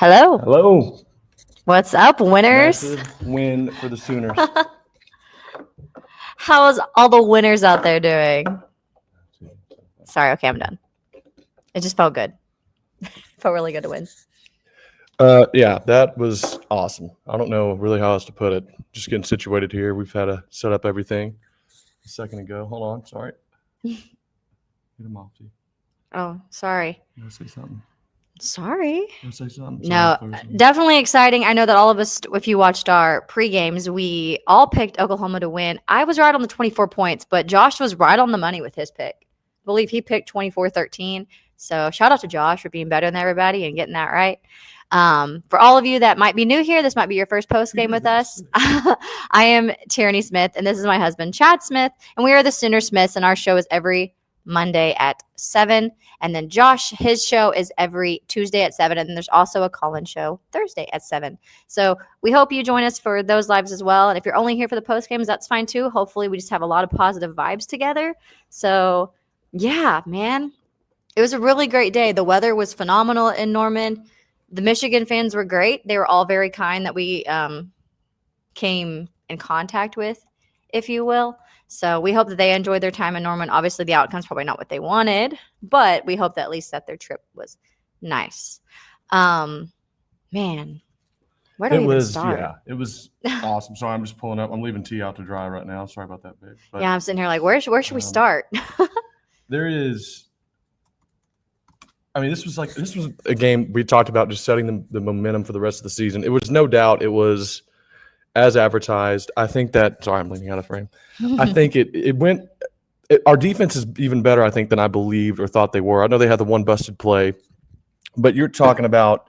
Hello. Hello. What's up, winners? Massive win for the Sooners. How's all the winners out there doing? Sorry, okay, I'm done. It just felt good. Felt really good to win. Yeah, that was awesome. I don't know really how else to put it. Just getting situated here. We've had to set up everything a second ago. Hold on, sorry. Get him off to you. Oh, sorry. You want to say something? Sorry. You want to say something? No, definitely exciting. I know that all of us, if you watched our pre-games, we all picked Oklahoma to win. I was right on the 24 points, but Josh was right on the money with his pick. I believe he picked 24-13. So shout out to Josh for being better than everybody and getting that right. For all of you that might be new here, this might be your first post game with us. I am Tierney Smith, and this is my husband, Chad Smith, and we are the Sooner Smiths, and our show is every Monday at 7. And then Josh, his show is every Tuesday at 7. And then there's also a call-in show Thursday at 7. So we hope you join us for those lives as well. And if you're only here for the post games, that's fine too. Hopefully we just have a lot of positive vibes together. So yeah, man, it was a really great day. The weather was phenomenal in Norman. The Michigan fans were great. They were all very kind that we came in contact with, if you will. So we hope that they enjoyed their time in Norman. Obviously, the outcome's probably not what they wanted, but we hope that at least that their trip was nice. Man, where do we even start? Yeah, it was awesome. Sorry, I'm just pulling up. I'm leaving tea out to dry right now. Sorry about that, babe. But, yeah, I'm sitting here like, where should we start? There is. I mean, this was a game we talked about just setting the momentum for the rest of the season. It was no doubt it was as advertised. I think that – sorry, I'm leaning out of frame. I think it went – our defense is even better, I think, than I believed or thought they were. I know they had the one busted play, but you're talking about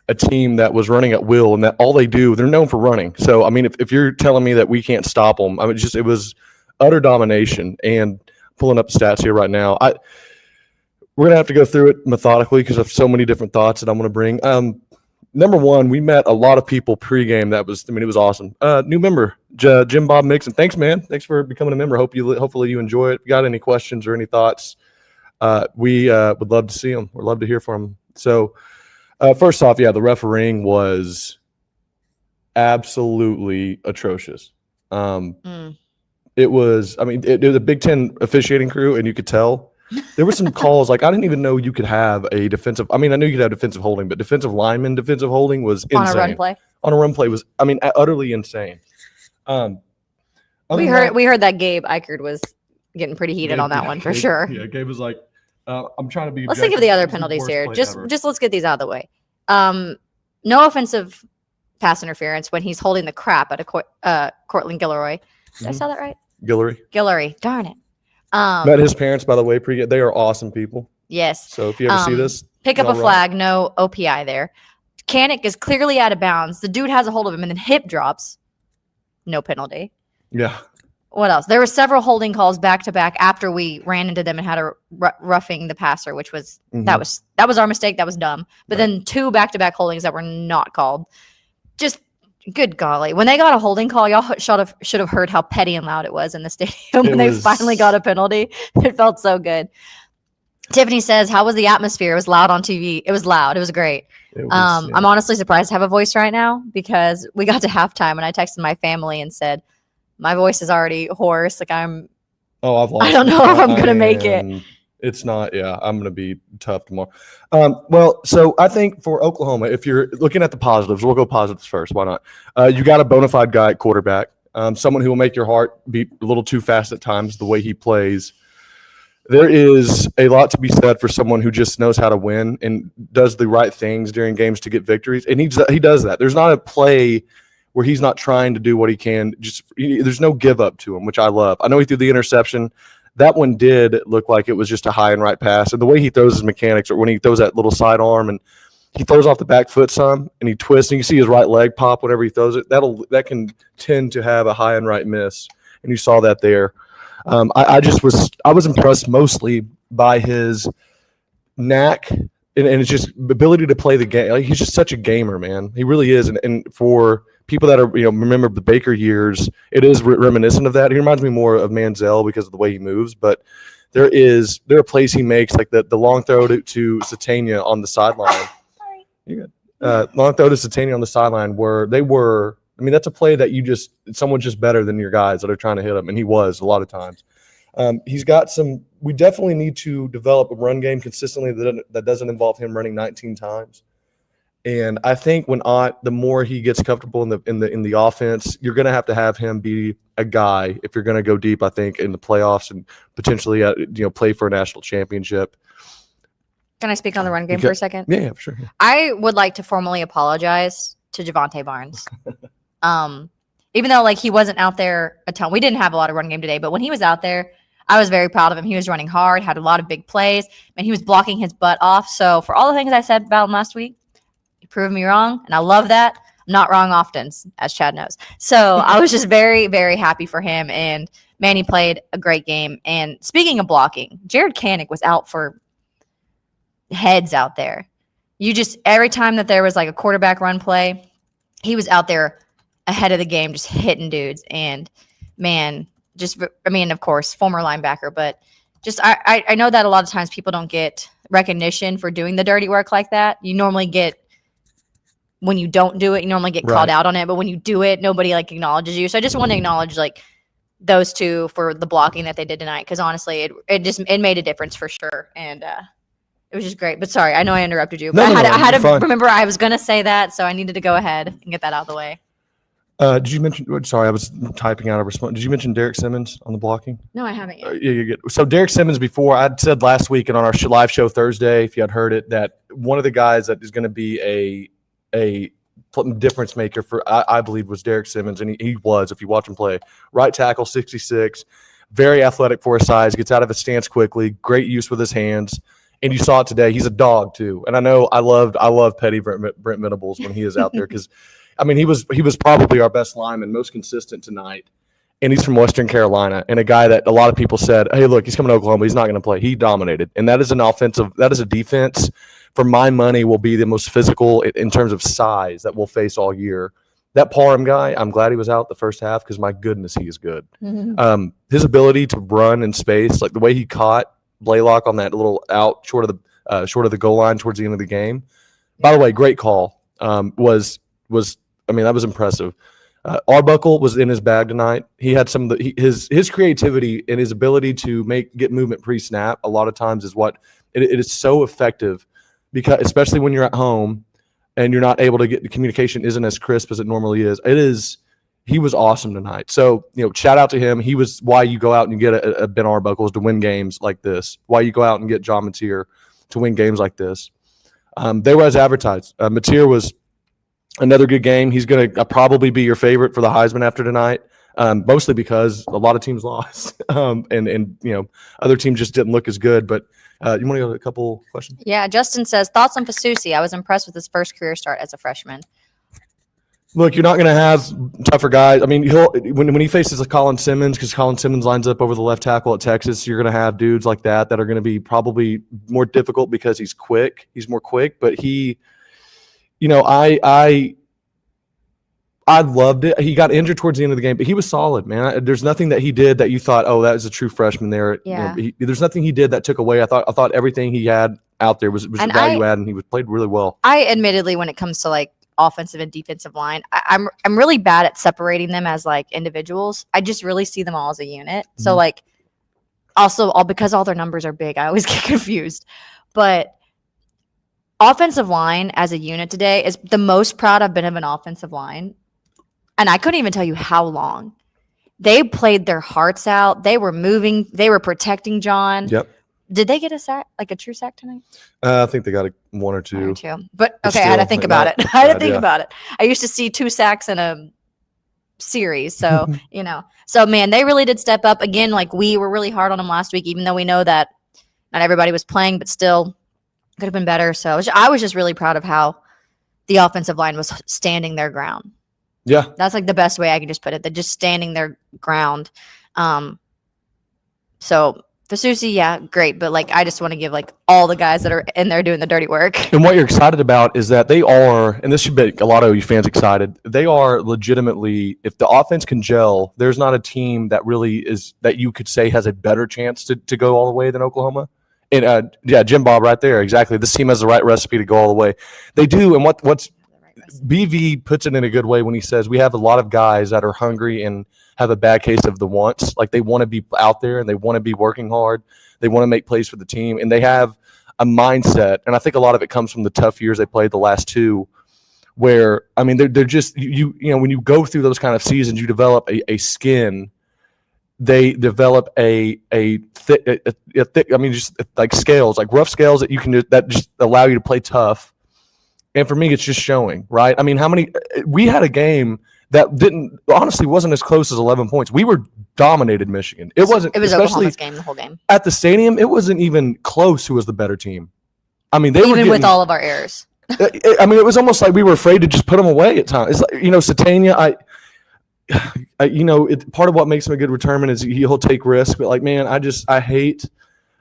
a team that was running at will and that all they do – they're known for running. So, I mean, if you're telling me that we can't stop them, I mean, it was utter domination. And pulling up stats here right now, we're going to have to go through it methodically because I have so many different thoughts that I'm going to bring. Number one, we met a lot of people pregame. It was awesome. New member, Jim Bob Mixon. Thanks, man. Thanks for becoming a member. Hopefully you enjoy it. If you got any questions or any thoughts, we would love to see them. We'd love to hear from them. So, first off, yeah, the refereeing was absolutely atrocious. It was, I mean, it was a Big Ten officiating crew, and you could tell. There were some calls, like I didn't even know you could have a defensive – I mean, I knew you could have defensive holding, but defensive lineman defensive holding was insane. On a run play? On a run play was, I mean, utterly insane. We heard that Gabe Eichert was getting pretty heated on that one for sure. Yeah, Gabe was like, I'm trying to be – Let's think of the other penalties here. Just let's get these out of the way. No offensive pass interference when he's holding the crap out of Cortland Guillory. Did I say that right? Guillory. Darn it. Met his parents, by the way. They are awesome people. Yes. So if you ever see this, pick up a flag. No OPI there. Kanik is clearly out of bounds. The dude has a hold of him and then hip drops. No penalty. Yeah. What else? There were several holding calls back to back after we ran into them and had a roughing the passer, which was that was our mistake. That was dumb. But then 2 back to back holdings that were not called. Just. Good golly. When they got a holding call, y'all should have heard how petty and loud it was in the stadium when they finally got a penalty. It felt so good. Tiffany says, how was the atmosphere? It was loud on TV. It was loud. It was great. I'm honestly surprised to have a voice right now because we got to halftime and I texted my family and said, my voice is already hoarse. Like I don't know if I'm going to make it. It's not, I'm going to be tough tomorrow. Well, so I think for Oklahoma, if you're looking at the positives, we'll go positives first. Why not? You got a bona fide guy at quarterback, someone who will make your heart beat a little too fast at times, the way he plays. There is a lot to be said for someone who just knows how to win and does the right things during games to get victories. And he does that. There's not a play where he's not trying to do what he can. There's no give up to him, which I love. I know he threw the interception. That one did look like it was just a high and right pass. And the way he throws his mechanics, or when he throws that little side arm and he throws off the back foot some and he twists and you see his right leg pop whenever he throws it, that can tend to have a high and right miss. And you saw that there. I was impressed mostly by his knack and it's just ability to play the game. Like, he's just such a gamer, man. He really is. And for people that are, remember the Baker years, it is reminiscent of that. He reminds me more of Manziel because of the way he moves, but there are plays he makes, like the long throw to Satania on the sideline. Sorry. You're good. Satania on the sideline that's a play that someone's just better than your guys that are trying to hit him, and he was a lot of times. He's got we definitely need to develop a run game consistently that doesn't involve him running 19 times. And I think the more he gets comfortable in the offense, you're going to have him be a guy if you're going to go deep. I think in the playoffs and potentially play for a national championship. Can I speak on the run game for a second? Yeah, for sure. I would like to formally apologize to Javonte Barnes. Even though he wasn't out there a ton, we didn't have a lot of run game today. But when he was out there, I was very proud of him. He was running hard, had a lot of big plays, and he was blocking his butt off. So for all the things I said about him last week, he proved me wrong, and I love that. I'm not wrong often, as Chad knows. So I was just very, very happy for him. And, man, he played a great game. And speaking of blocking, Jared Kanik was out for heads out there. Every time that there was a quarterback run play, he was out there ahead of the game just hitting dudes. And, man, of course, former linebacker, but I know that a lot of times people don't get recognition for doing the dirty work like that. You normally get – when you don't do it, you normally get called out on it. But when you do it, nobody acknowledges you. So I just want to acknowledge those two for the blocking that they did tonight. Because honestly, it made a difference for sure. And it was just great. But sorry, I know I interrupted you. But I had to remember I was going to say that. So I needed to go ahead and get that out of the way. Did you mention? Sorry, I was typing out a response. Did you mention Derek Simmons on the blocking? No, I haven't yet. Yeah, you're good. So Derek Simmons, before I'd said last week and on our live show Thursday, if you had heard it, that one of the guys that is going to be a difference maker I believe was Derek Simmons, and he was, if you watch him play. Right tackle, 66, very athletic for his size, gets out of his stance quickly, great use with his hands, and you saw it today. He's a dog too, and I know I love Petty Brent Venables when he is out there because, he was probably our best lineman, most consistent tonight, and he's from Western Carolina, and a guy that a lot of people said, hey, look, he's coming to Oklahoma, he's not going to play. He dominated, and that is a defense for my money will be the most physical in terms of size that we'll face all year. That Parham guy, I'm glad he was out the first half because my goodness, he is good. Mm-hmm. His ability to run in space, the way he caught Blaylock on that little out short of the goal line towards the end of the game. By the way, great call. That was impressive. Arbuckle was in his bag tonight. He had some of his creativity and his ability to get movement pre-snap. A lot of times is what it is so effective. Because especially when you're at home and you're not able to get the communication isn't as crisp as it normally is. He was awesome tonight. So, shout out to him. He was why you go out and you get a Ben Arbuckles to win games like this. Why you go out and get John Mateer to win games like this. They were as advertised. Mateer was another good game. He's going to probably be your favorite for the Heisman after tonight. Mostly because a lot of teams lost and other teams just didn't look as good. But you want to go to a couple questions? Yeah, Justin says, thoughts on Fasusi? I was impressed with his first career start as a freshman. Look, you're not going to have tougher guys. When he faces Colin Simmons, because Colin Simmons lines up over the left tackle at Texas, you're going to have dudes like that are going to be probably more difficult because he's quick. He's more quick, but I loved it. He got injured towards the end of the game, but he was solid, man. There's nothing that he did that you thought, oh, that was a true freshman there. Yeah. There's nothing he did that took away. I thought everything he had out there was a value add, and he played really well. I admittedly, when it comes to offensive and defensive line, I'm really bad at separating them as individuals. I just really see them all as a unit. Mm-hmm. So also because all their numbers are big, I always get confused. But offensive line as a unit today is the most proud I've been of an offensive line. And I couldn't even tell you how long. They played their hearts out. They were moving. They were protecting John. Yep. Did they get a sack, a true sack tonight? I think they got one or two. But okay, I had to think about it. About it. I used to see 2 sacks in a series. So, So, man, they really did step up. Again, we were really hard on them last week, even though we know that not everybody was playing, but still could have been better. So I was just really proud of how the offensive line was standing their ground. Yeah. That's the best way I can just put it. They're just standing their ground. So Fasusi, yeah, great. But I just want to give all the guys that are in there doing the dirty work. And what you're excited about is that they are, and this should make a lot of you fans excited, they are legitimately, if the offense can gel, there's not a team that really is, that you could say has a better chance to go all the way than Oklahoma. Jim Bob right there. Exactly. This team has the right recipe to go all the way. They do. And what's BV puts it in a good way when he says we have a lot of guys that are hungry and have a bad case of the wants. Like they want to be out there and they want to be working hard. They want to make plays for the team. And they have a mindset. And I think a lot of it comes from the tough years they played the last two, where, I mean, they're just, you know, when you go through those kind of seasons, you develop a skin. They develop a thick, I mean, just like scales, like rough scales that you can that just allow you to play tough. And for me, it's just showing, right? I mean, we had a game that honestly wasn't as close as 11 points. We were dominated Michigan. It was Oklahoma's game the whole game. At the stadium, it wasn't even close who was the better team. I mean, even with all of our errors. I mean, it was almost like we were afraid to just put them away at times. It's like, you know, Satania, you know, part of what makes him a good returnman is he'll take risks. But like, man, I hate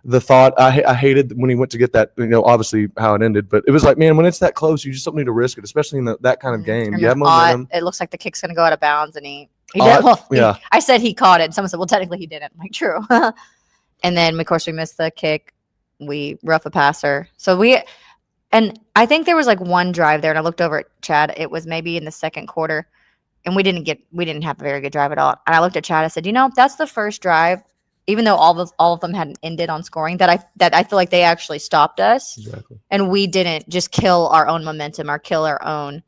the thought. I hated when he went to get that, you know, obviously how it ended. But it was like, man, when it's that close, you just don't need to risk it, especially in that kind of game. You have momentum. It looks like the kick's going to go out of bounds, and he did. Yeah. I said he caught it. Someone said, well, technically he didn't. I'm like, true. And then, of course, we missed the kick. We rough a passer. And I think there was like one drive there, and I looked over at Chad. It was maybe in the second quarter, and we didn't have a very good drive at all. And I looked at Chad. I said, you know, that's the first drive, even though all of them hadn't ended on scoring, that I feel like they actually stopped us. Exactly. And we didn't just kill our own momentum or kill our own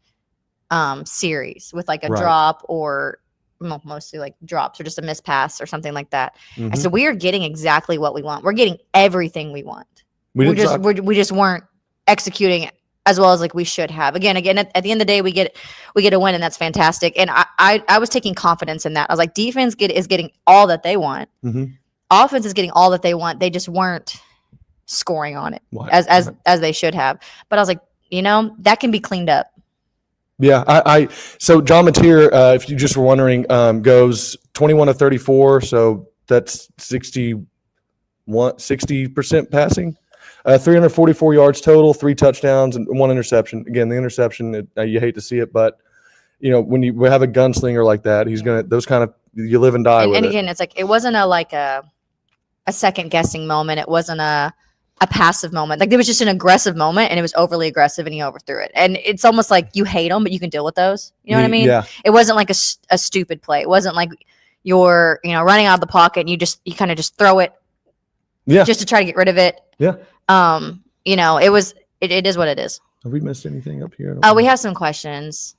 series with like a drop or mostly like drops or just a missed pass or something like that. Mm-hmm. I said, we are getting exactly what we want. We're getting everything we want. We just weren't executing as well as like we should have. Again, at the end of the day, we get a win, and that's fantastic. And I was taking confidence in that. I was like, defense is getting all that they want. Mm-hmm. Offense is getting all that they want. They just weren't scoring on it as they should have. But I was like, you know, that can be cleaned up. Yeah, so John Mateer, if you just were wondering, goes 21 of 34, so that's 60% passing. 344 yards total, 3 touchdowns, and 1 interception. Again, the interception, you hate to see it, but you know, when you have a gunslinger like that, he's gonna you live and die with it. And again, it's like it wasn't a second guessing moment. It wasn't a passive moment. Like, there was just an aggressive moment, and it was overly aggressive, and he overthrew it. And it's almost like you hate them, but you can deal with those. You know what I mean? Yeah. It wasn't like a stupid play. It wasn't like you're, you know, running out of the pocket and you kind of just throw it, just to try to get rid of it. Yeah. You know, it is what it is. Have we missed anything up here? We have some questions.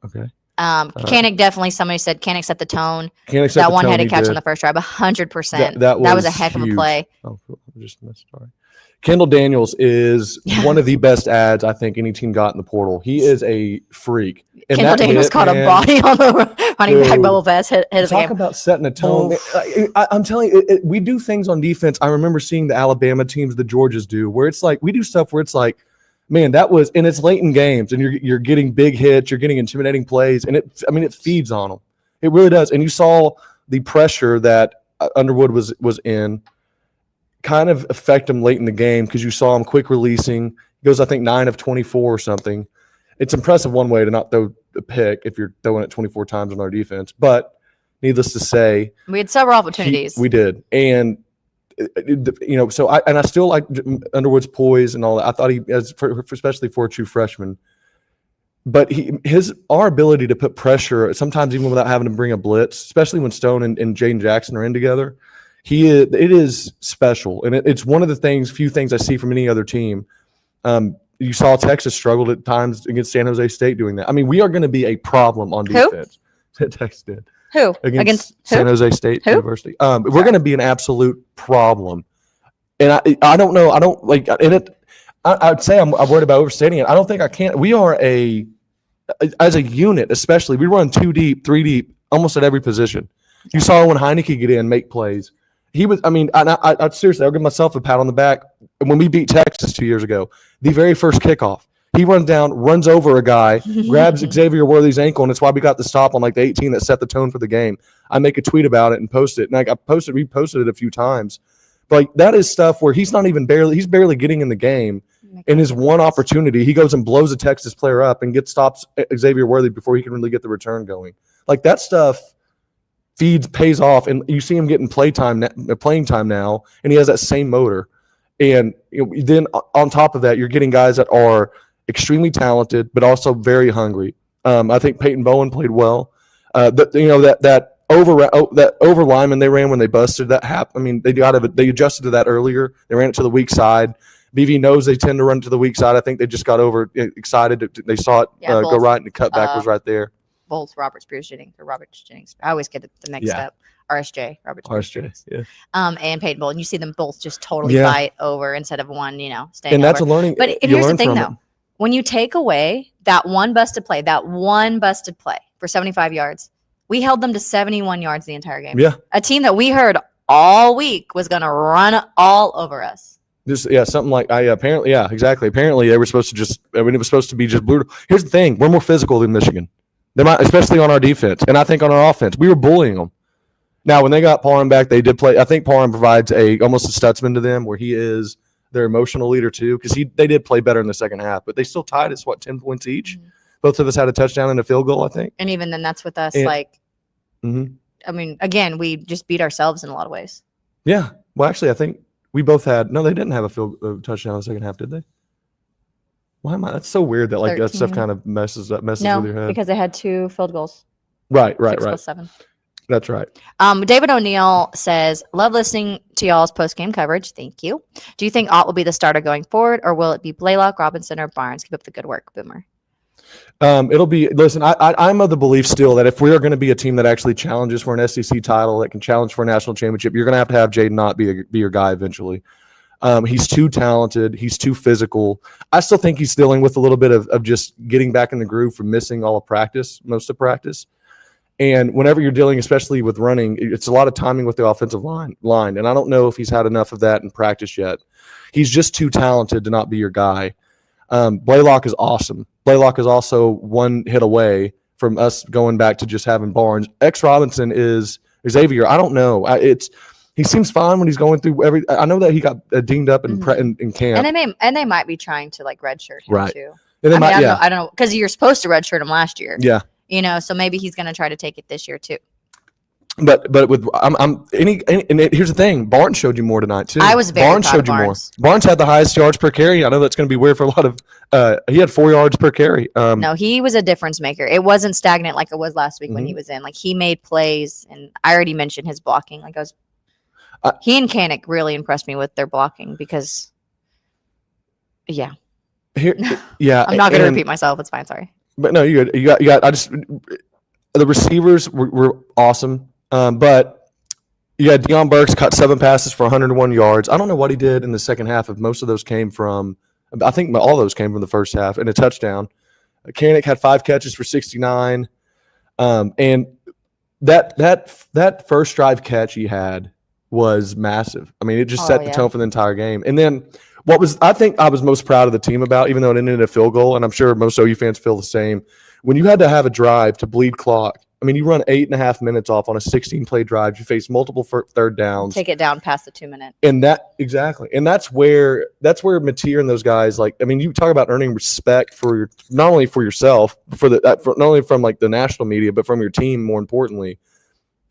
Okay. Koenig definitely, somebody said Koenig set the tone. That one-headed catch on the first drive, 100%. That was a heck of a play. Oh, I just missed. Sorry. Kendall Daniels is one of the best ads I think any team got in the portal. He is a freak. And Kendall Daniels caught a body on the running back bubble pass. Talk about setting a tone. I'm telling you, we do things on defense. I remember seeing the Alabama teams, the Georgias do, where it's like we do stuff where it's like, man, and it's late in games, and you're getting big hits, you're getting intimidating plays, and it feeds on them. It really does. And you saw the pressure that Underwood was in kind of affect him late in the game, because you saw him quick releasing. He goes, I think, 9 of 24 or something. It's impressive one way to not throw a pick if you're throwing it 24 times on our defense. But needless to say, we had several opportunities. We did. And you know, so I still like Underwood's poise and all that. I thought especially for a true freshman, but our ability to put pressure, sometimes even without having to bring a blitz, especially when Stone and Jaden Jackson are in together, it is special. And it's one of the few things I see from any other team. You saw Texas struggled at times against San Jose State doing that. I mean, we are going to be a problem on defense. Texas did. Who? Against San Jose State University. We're going to be an absolute problem. And I don't know. I don't like in it. I'd say I'm worried about overstating it. I don't think I can. We are as a unit, especially, we run 2 deep, 3 deep, almost at every position. You saw when Heineke get in, make plays. He was, I mean, I seriously, I'll give myself a pat on the back. When we beat Texas 2 years ago, the very first kickoff, he runs down, runs over a guy, grabs Xavier Worthy's ankle, and it's why we got the stop on like the 18 that set the tone for the game. I make a tweet about it and post it, and I reposted it a few times. But like, that is stuff where he's barely getting in the game. In his one opportunity, he goes and blows a Texas player up and stops Xavier Worthy before he can really get the return going. Like, that stuff pays off, and you see him getting playing time now, and he has that same motor. And then on top of that, you're getting guys that are extremely talented, but also very hungry. I think Peyton Bowen played well. That over lineman they ran when they busted that I mean, they adjusted to that earlier. They ran it to the weak side. BV knows they tend to run to the weak side. I think they just got excited. They saw it go right, and the cutback was right there. Both Robert Jennings. I always get the next step. RSJ, yeah. And Peyton Bowen. You see them both just totally fight over instead of one, staying and that's over. a learning. But here's the thing, though. When you take away that one busted play for 75 yards, we held them to 71 yards the entire game. Yeah. A team that we heard all week was going to run all over us. Something like apparently, exactly. Apparently, they were supposed to it was supposed to be just brutal. Here's the thing: we're more physical than Michigan. They might, especially on our defense, and I think on our offense, we were bullying them. Now, when they got Parham back, they did play. I think Parham provides almost a Stutzman to them, where he is their emotional leader too, because they did play better in the second half, but they still tied us 10 points each. Mm-hmm. Both of us had a touchdown and a field goal, I think. And even then, that's with us. Mm-hmm. I mean, again, we just beat ourselves in a lot of ways. Yeah. Well, actually, I think we both had. No, they didn't have a touchdown in the second half, did they? Why am I? That's so weird that 13. That stuff kind of messes with your head. Because they had 2 field goals. Right. 6+7. That's right. David O'Neill says, love listening to y'all's post-game coverage. Thank you. Do you think Ott will be the starter going forward, or will it be Blaylock, Robinson, or Barnes? Keep up the good work, Boomer. It'll be, listen, I'm of the belief still that if we are going to be a team that actually challenges for an SEC title, that can challenge for a national championship, you're going to have Jaden Ott be your guy eventually. He's too talented. He's too physical. I still think he's dealing with a little bit of just getting back in the groove from missing most of practice. And whenever you're dealing, especially with running, it's a lot of timing with the offensive line. And I don't know if he's had enough of that in practice yet. He's just too talented to not be your guy. Blaylock is awesome. Blaylock is also one hit away from us going back to just having Barnes. Robinson is Xavier. I don't know. He seems fine when he's going through I know that he got dinged up in camp. And they might be trying to redshirt him too. I don't know, because you're supposed to redshirt him last year. Yeah. So maybe he's going to try to take it this year too. But with here's the thing, Barnes showed you more tonight too. I was very Barnes showed you more. Barnes had the highest yards per carry. I know that's going to be weird for a lot of. He had 4 yards per carry. No, he was a difference maker. It wasn't stagnant like it was last week when he was in. He made plays, and I already mentioned his blocking. He and Kanik really impressed me with their blocking because, I'm not going to repeat myself. It's fine. Sorry. But no, you got. The receivers were awesome. But you had Deion Burks caught 7 passes for 101 yards. I don't know what he did in the second half. If most of those came from, I think all those came from the first half, and a touchdown. Kanik had 5 catches for 69. And that first drive catch he had was massive. I mean, it just set the tone for the entire game. And then I think I was most proud of the team about, even though it ended in a field goal, and I'm sure most OU fans feel the same, when you had to have a drive to bleed clock. I mean, you run 8.5 minutes off on a 16-play drive. You face multiple third downs. Take it down past the 2 minute. And exactly. And that's where Mateer and those guys, you talk about earning respect for not only for yourself, not only from the national media, but from your team. More importantly,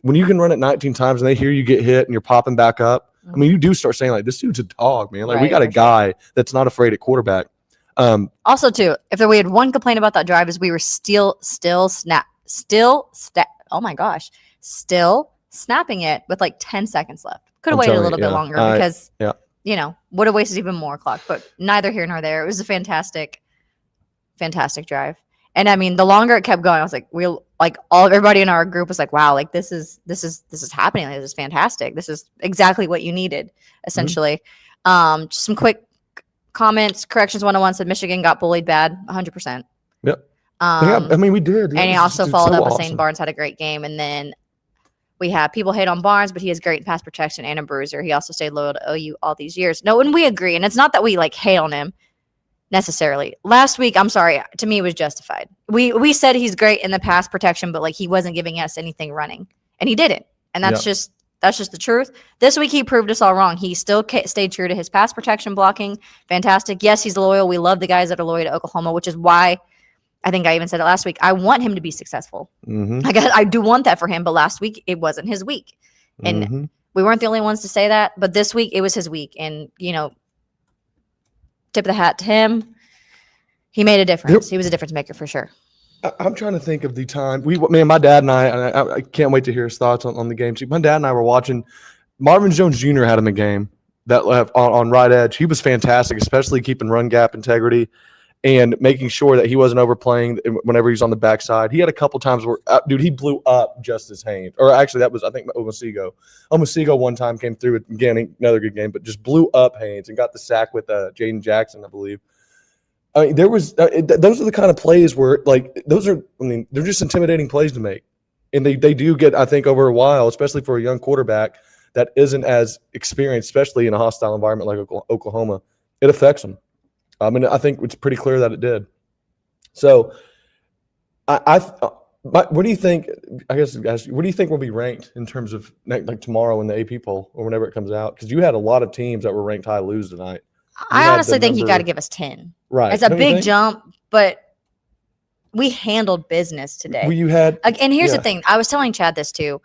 when you can run it 19 times and they hear you get hit and you're popping back up. I mean, you do start saying this dude's a dog, man. We got a guy that's not afraid at quarterback. Also, too, if we had one complaint about that drive is we were still snapping it with 10 seconds left. Could have waited a little bit longer because, would have wasted even more clock. But neither here nor there. It was a fantastic, fantastic drive. And I mean, the longer it kept going, I was everybody in our group was wow, this is happening. This is fantastic. This is exactly what you needed, essentially. Just some quick comments. Corrections 101 said Michigan got bullied bad, 100%. Yep. We did. And he also followed up with saying Barnes had a great game. And then we have people hate on Barnes, but he has great pass protection and a bruiser. He also stayed loyal to OU all these years. No, and we agree. And it's not that we hate on him necessarily. Last week, I'm sorry, to me, it was justified. We said he's great in the pass protection, but he wasn't giving us anything running. And he didn't. And that's just the truth. This week, he proved us all wrong. He still stayed true to his pass protection blocking. Fantastic. Yes, he's loyal. We love the guys that are loyal to Oklahoma, which is why I think I even said it last week. I want him to be successful. Mm-hmm. I do want that for him, but last week it wasn't his week. And we weren't the only ones to say that, but this week it was his week. And, tip of the hat to him. He made a difference. He was a difference maker for sure. I'm trying to think of the time my dad and I can't wait to hear his thoughts on the game too. My dad and I were watching. Marvin Jones Jr. had him a game that left on right edge. He was fantastic, especially keeping run gap integrity and making sure that he wasn't overplaying whenever he's on the backside. He had a couple times where, he blew up Justice Haynes. Or actually, that was, I think, Omasigo. Omasigo one time came through again, another good game, but just blew up Haynes and got the sack with Jaden Jackson, I believe. I mean, those are the kind of plays where, they're just intimidating plays to make. And they do get, I think, over a while, especially for a young quarterback that isn't as experienced, especially in a hostile environment like Oklahoma, it affects them. I mean, I think it's pretty clear that it did. So, what do you think? I guess, guys, what do you think will be ranked in terms of like tomorrow in the AP poll or whenever it comes out? Because you had a lot of teams that were ranked high lose tonight. I honestly think you got to give us 10. Right, it's a big jump, but we handled business today. Well, you had, and here's the thing. I was telling Chad this too.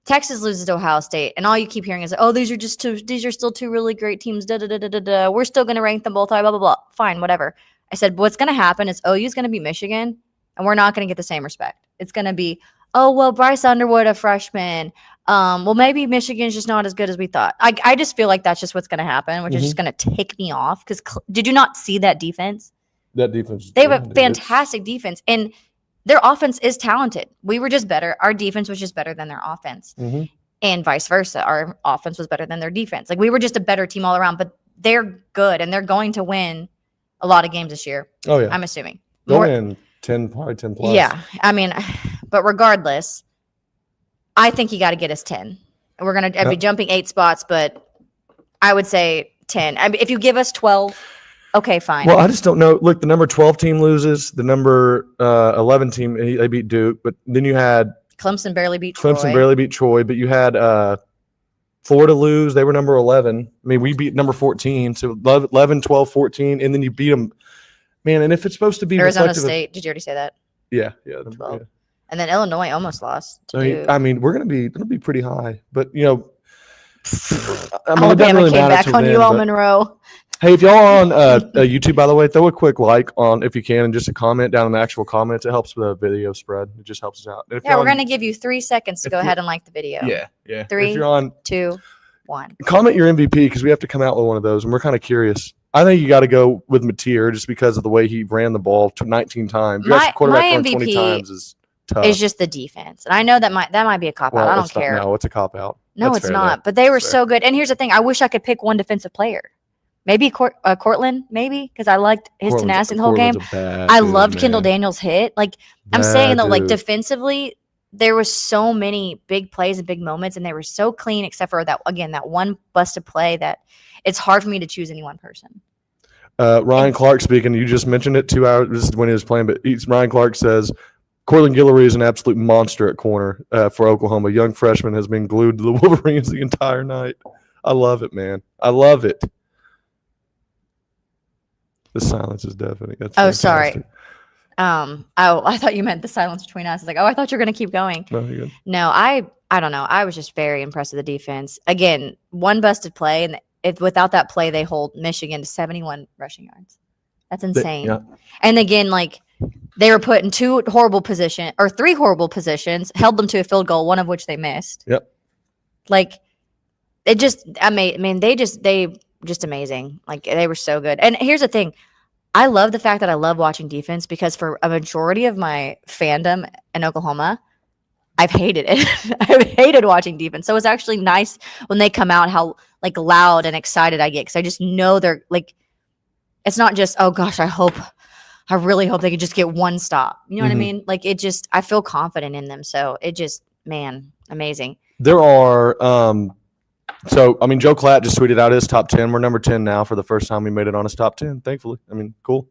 Texas loses to Ohio State, and all you keep hearing is, "Oh, these are still two really great teams. Da da da da da da. We're still going to rank them both high. Blah blah blah. Fine, whatever." I said, "What's going to happen is OU is going to beat Michigan, and we're not going to get the same respect. It's going to be, oh well, Bryce Underwood, a freshman. Well, maybe Michigan's just not as good as we thought." I just feel like that's just what's going to happen, which is just going to tick me off. Because did you not see that defense? That defense. They have a fantastic defense, and their offense is talented. We were just better. Our defense was just better than their offense. And vice versa. Our offense was better than their defense. Like, we were just a better team all around, but they're good, and they're going to win a lot of games this year. Oh, yeah. I'm assuming. They'll win 10, probably 10 plus. Yeah. I mean, but regardless, I think you got to get us 10. We're going to be jumping 8 spots, but I would say 10. I mean, if you give us 12, okay, fine. Well, I just don't know. Look, the number 12 team loses. The number 11 team, they beat Duke. But then you had Clemson barely beat Troy. But you had Florida lose. They were number 11. I mean, we beat number 14. So 11, 12, 14. And then you beat them. Man, and if it's supposed to be Arizona State. Did you already say that? Yeah. 12. Yeah. And then Illinois almost lost. I mean, we're going to be pretty high. But, Alabama came back on UL Monroe. Hey, if y'all are on YouTube, by the way, throw a quick like on if you can, and just a comment down in the actual comments. It helps with the video spread. It just helps us out. We're going to give you 3 seconds to go ahead and like the video. Yeah. 3, if you're on, 2, 1. Comment your MVP because we have to come out with one of those, and we're kind of curious. I think you got to go with Mateer just because of the way he ran the ball 19 times. My MVP 20 times is tough. It's just the defense, and I know that might be a cop out. I don't care. No, it's a cop out. No, it's not. But they were so good. And here's the thing: I wish I could pick one defensive player. Maybe Cortland, because I liked his tenacity the whole game. I loved Kendall Daniels' hit. Like, I'm saying though, like, defensively, there was so many big plays and big moments, and they were so clean, except for that one busted play that it's hard for me to choose any one person. Ryan Clark speaking. You just mentioned it 2 hours. This is when he was playing, but Ryan Clark says Cortland Guillory is an absolute monster at corner for Oklahoma. Young freshman has been glued to the Wolverines the entire night. I love it, man. I love it. The silence is deafening. That's fantastic. Sorry. I thought you meant the silence between us. I was like, I thought you were going to keep going. No, you're good. No, I don't know. I was just very impressed with the defense. Again, one busted play, and without that play, they hold Michigan to 71 rushing yards. That's insane. And again, like, they were put in 3 horrible positions, held them to a field goal, one of which they missed. Yep. Like, it just, they just amazing. Like, they were so good. And here's the thing. I love the fact that I love watching defense because for a majority of my fandom in Oklahoma, I've hated it. I've hated watching defense. So it's actually nice when they come out, how like loud and excited I get. Cause I just know they're like, it's not just, oh gosh, I really hope they could just get one stop. You know what I mean? Like, I feel confident in them. So it just, man, amazing. There are, Joe Klatt just tweeted out his top 10. We're number 10 now for the first time we made it on his top 10, thankfully. I mean, cool.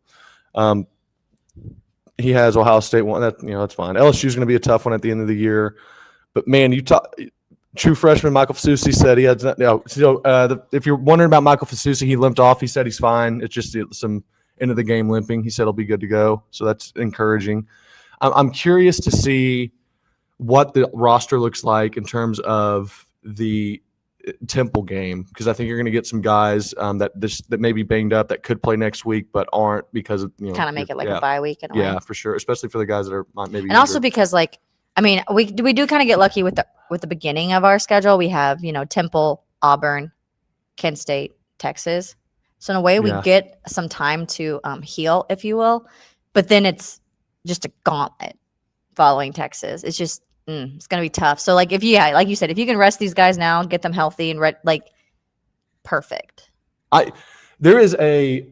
He has Ohio State one. That's fine. LSU's going to be a tough one at the end of the year. But, man, true freshman Michael Fasusi said he had if you're wondering about Michael Fasusi, he limped off. He said he's fine. It's just some end of the game limping. He said he'll be good to go. So that's encouraging. I'm curious to see what the roster looks like in terms of the Temple game because I think you're going to get some guys that may be banged up that could play next week but aren't because of, kind of make it like a bye week. In a way. For sure, especially for the guys that are maybe and injured. also because we do kind of get lucky with the beginning of our schedule. We have Temple, Auburn, Kent State, Texas. So in a way, we get some time to heal, if you will. But then it's just a gauntlet following Texas. It's just it's gonna be tough. So like like you said, if you can rest these guys now, get them healthy and perfect. There is a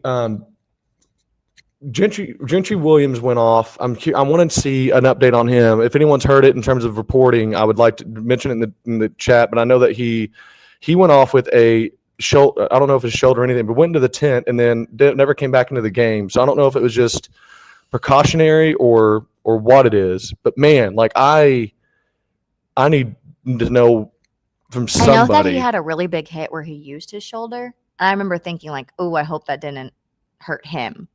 Gentry Williams went off. I want to see an update on him. If anyone's heard it in terms of reporting, I would like to mention it in the chat. But I know that he went off with a shoulder. I don't know if it's shoulder or anything, but went into the tent and then never came back into the game. So I don't know if it was just precautionary or what it is. But man, I need to know from somebody. I know that he had a really big hit where he used his shoulder. I remember thinking oh, I hope that didn't hurt him.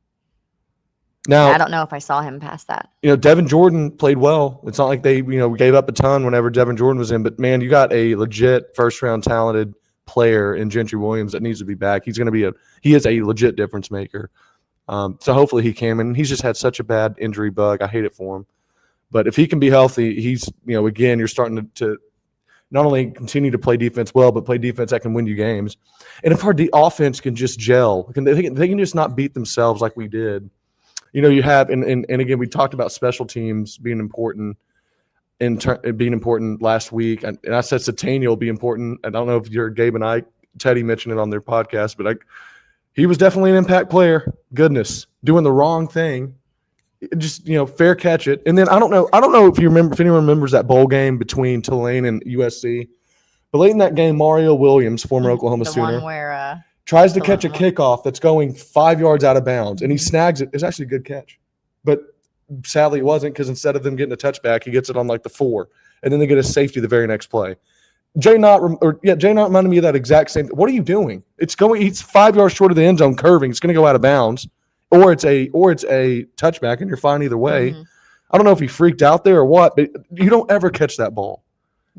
Now, I don't know if I saw him past that. Devin Jordan played well. It's not like they, gave up a ton whenever Devin Jordan was in. But, man, you got a legit first-round talented player in Gentry Williams that needs to be back. He's going to be he is a legit difference maker. So hopefully he can. And he's just had such a bad injury bug. I hate it for him. But if he can be healthy, he's, again, you're starting to not only continue to play defense well, but play defense that can win you games. And if our offense can just gel, they can just not beat themselves like we did. You have, and again, we talked about special teams being important being important last week. And I said Satania will be important. I don't know if you're Gabe and Teddy mentioned it on their podcast, but he was definitely an impact player. Goodness, doing the wrong thing. Just, fair catch it. And then I don't know if anyone remembers that bowl game between Tulane and USC. But late in that game, Mario Williams, former Oklahoma Sooner, one where tries to catch a kickoff that's going 5 yards out of bounds, and he snags it. It's actually a good catch. But sadly, it wasn't because instead of them getting a touchback, he gets it on the 4. And then they get a safety the very next play. Jay Knott reminded me of that exact same. What are you doing? He's 5 yards short of the end zone curving. It's going to go out of bounds. Or it's a touchback, and you're fine either way. Mm-hmm. I don't know if he freaked out there or what, but you don't ever catch that ball.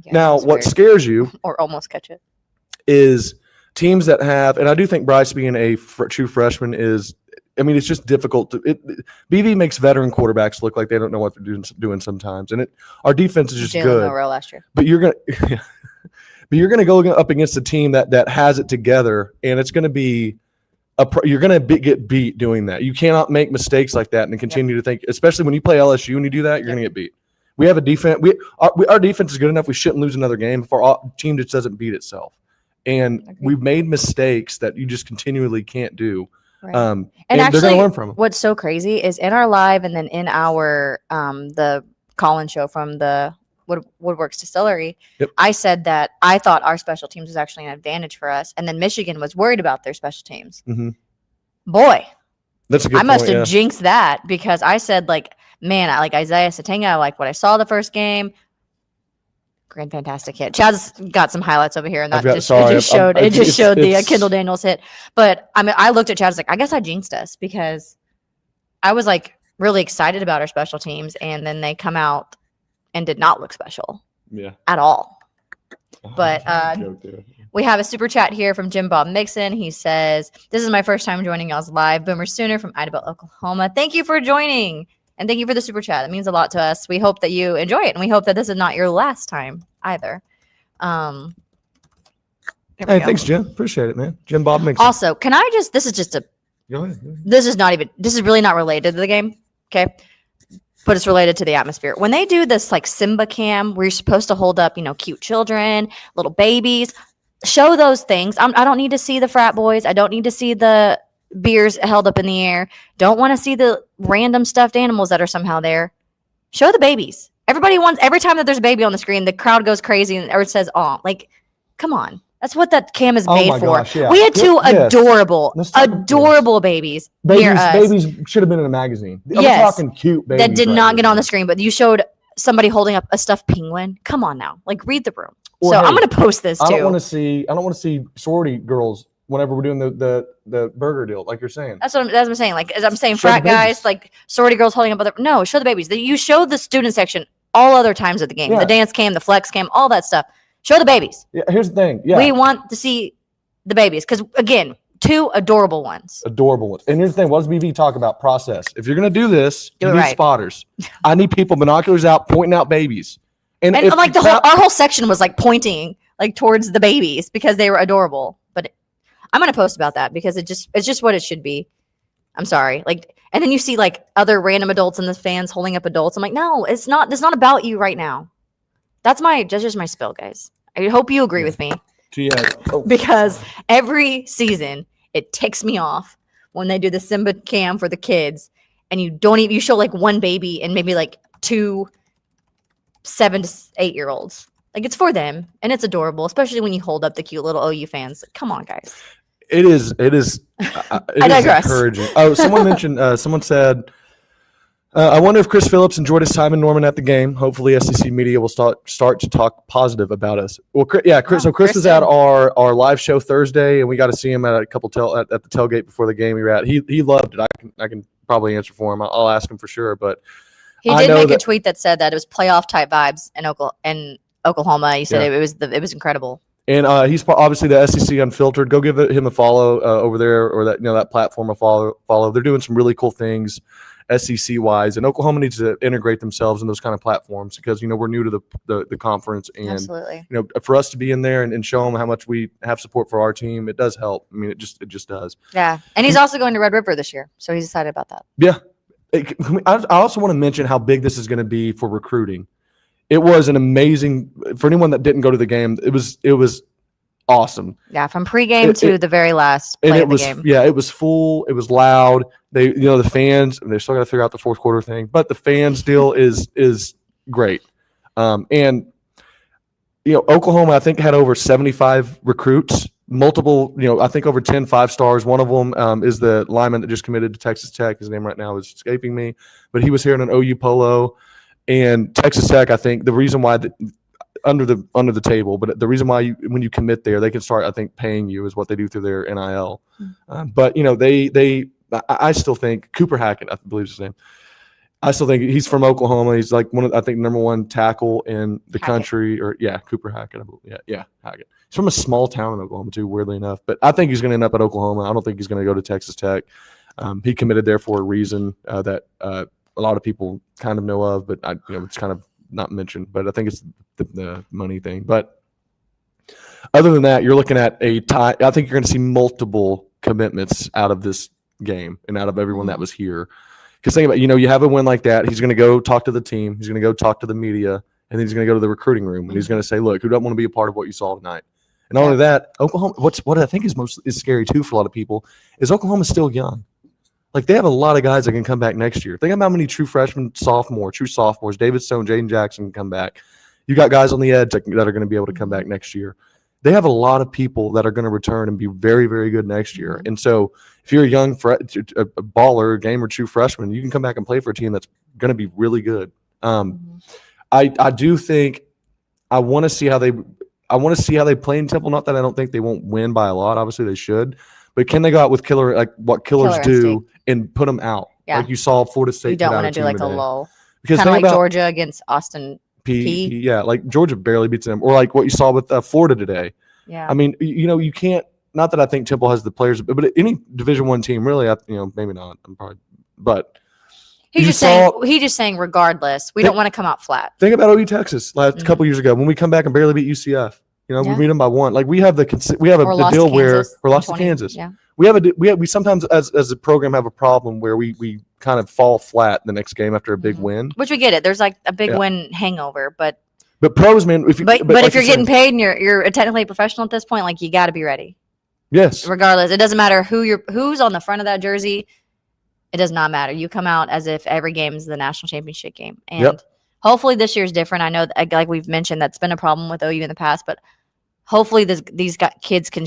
Yeah, now, what scares you – or almost catch it – is – teams that have, and I do think Bryce being a true freshman it's just difficult BV makes veteran quarterbacks look like they don't know what they're doing sometimes. And our defense is just good. Last year. But you're going to go up against a team that has it together, and it's going to be you're going to get beat doing that. You cannot make mistakes like that and continue to think, especially when you play LSU and you do that, you're going to get beat. We have a defense. Our defense is good enough. We shouldn't lose another game if our team just doesn't beat itself. And we've made mistakes that you just continually can't do. Right. And actually, they're going to learn from them. What's so crazy is in our live and then in our the call-in show from the Woodworks Distillery, I said that I thought our special teams was actually an advantage for us. And then Michigan was worried about their special teams. Mm-hmm. Boy, that's a good point, must have jinxed that because I said, man, I like Isaiah Satanga. I like what I saw the first game. Grand fantastic hit. Chad's got some highlights over here, and that just showed the Kendall Daniels hit. But I looked at Chad, I guess I jinxed us because I was really excited about our special teams, and then they come out and did not look special, at all. But we have a super chat here from Jim Bob Mixon. He says, "This is my first time joining y'all's live. Boomer Sooner from Idabel, Oklahoma. Thank you for joining." And thank you for the super chat. It means a lot to us. We hope that you enjoy it, and we hope that this is not your last time either. Hey, thanks, Jim. Appreciate it, man. Jim Bob Mixon. Also, can I just – this is just a – Go ahead. This is really not related to the game, okay? But it's related to the atmosphere. When they do this Simba cam where you're supposed to hold up, cute children, little babies, show those things. I don't need to see the frat boys. I don't need to see the – beers held up in the air. Don't want to see the random stuffed animals that are somehow there. Show the babies. Everybody wants, every time that there's a baby on the screen, the crowd goes crazy or it says, "Oh, come on." That's what that cam is made for. Gosh, yeah. We had two adorable babies. Babies should have been in a magazine. I'm talking cute babies. That did not get on the screen, but you showed somebody holding up a stuffed penguin. Come on now. Read the room. I'm going to post this too. I don't want to see sorority girls whenever we're doing the burger deal, like you're saying. That's what I'm saying. As I'm saying, frat guys, sorority girls holding up no, show the babies. You show the student section all other times of the game. Yeah. The dance cam, the flex cam, all that stuff. Show the babies. Yeah, here's the thing. Yeah. We want to see the babies because, again, 2 adorable ones. Adorable ones. And here's the thing. What does BV talk about? Process. If you're going to do this, Do you it need right. spotters. I need people, binoculars out, pointing out babies. And like our whole section was like pointing like towards the babies because they were adorable. But I'm going to post about that because it's just what it should be. I'm sorry. Like, and then you see like other random adults in the fans holding up adults. I'm like, no, it's not about you right now. That's just my spill, guys. I hope you agree with me. Because every season it ticks me off when they do the Simba cam for the kids and you show like one baby and maybe like 2 7 to 8 year olds. Like, it's for them and it's adorable, especially when you hold up the cute little OU fans. Come on, guys. It is I digress. Encouraging. Oh, someone mentioned, someone said, I wonder if Chris Phillips enjoyed his time in Norman at the game. Hopefully SEC media will start to talk positive about us. Well, Chris. So Chris was at our live show Thursday, and we got to see him at a couple at the tailgate before the game we were at. He loved it. I can probably answer for him. I'll ask him for sure. But he did make a tweet that said that it was playoff type vibes in Oklahoma. He said it was incredible. And he's obviously the SEC Unfiltered. Go give him a follow over there, or that platform a follow. They're doing some really cool things SEC wise, and Oklahoma needs to integrate themselves in those kind of platforms because we're new to the conference, and absolutely, for us to be in there and show them how much we have support for our team, it does help. I mean, it just does. Yeah, and he's also going to Red River this year, so he's excited about that. Yeah, I also want to mention how big this is going to be for recruiting. It was an amazing for anyone that didn't go to the game. It was awesome. Yeah, from pregame to the very last play of the game. Yeah, it was full. It was loud. They, the fans, they're still got to figure out the fourth quarter thing, but the fans deal is great. And Oklahoma, I think, had over 75 recruits, multiple, I think over 10 5-stars. One of them is the lineman that just committed to Texas Tech. His name right now is escaping me, but he was here in an OU polo. And Texas Tech, I think, the reason why under the table, but the reason why when you commit there, they can start, I think, paying you is what they do through their NIL. But I still think Cooper Hackett, I believe is his name. I still think he's from Oklahoma. He's like I think number 1 tackle in the country. Cooper Hackett. Hackett. He's from a small town in Oklahoma too, weirdly enough. But I think he's going to end up at Oklahoma. I don't think he's going to go to Texas Tech. He committed there for a reason that a lot of people kind of know of, but it's kind of not mentioned. But I think it's the money thing. But other than that, you're looking at a tie. I think you're going to see multiple commitments out of this game and out of everyone that was here. Because think about you have a win like that, he's going to go talk to the team, he's going to go talk to the media, and then he's going to go to the recruiting room and he's going to say, look, who doesn't want to be a part of what you saw tonight? And not only that, Oklahoma, what I think is scary too for a lot of people is Oklahoma's still young. Like, they have a lot of guys that can come back next year. Think about how many true freshmen, true sophomores, David Stone, Jaden Jackson can come back. You got guys on the edge that are going to be able to come back next year. They have a lot of people that are going to return and be very, very good next year. And so if you're a young a baller, game or true freshman, you can come back and play for a team that's going to be really good. I do think I want to see how they play in Temple. Not that I don't think they won't win by a lot. Obviously they should. But can they go out with what killers do and put them out? Yeah. Like you saw Florida State. You don't want to do like today. A lull. Because kind of like Georgia against Austin P. Yeah, like Georgia barely beats them. Or like what you saw with Florida today. Yeah. I mean, you can't – not that I think Temple has the players, but any Division I team really, maybe not. But he's just saying regardless, we don't want to come out flat. Think about OU Texas couple years ago when we come back and barely beat UCF. We beat them by 1. Like we have the deal where we're lost to Kansas. Yeah. We sometimes as a program have a problem where we kind of fall flat the next game after a big win. Which we get it. There's like a big win hangover, but pros, man. If you're getting paid and you're technically a professional at this point, like you got to be ready. Yes. Regardless, it doesn't matter who's on the front of that jersey. It does not matter. You come out as if every game is the national championship game, and hopefully this year's different. I know, like we've mentioned, that's been a problem with OU in the past, but hopefully these kids can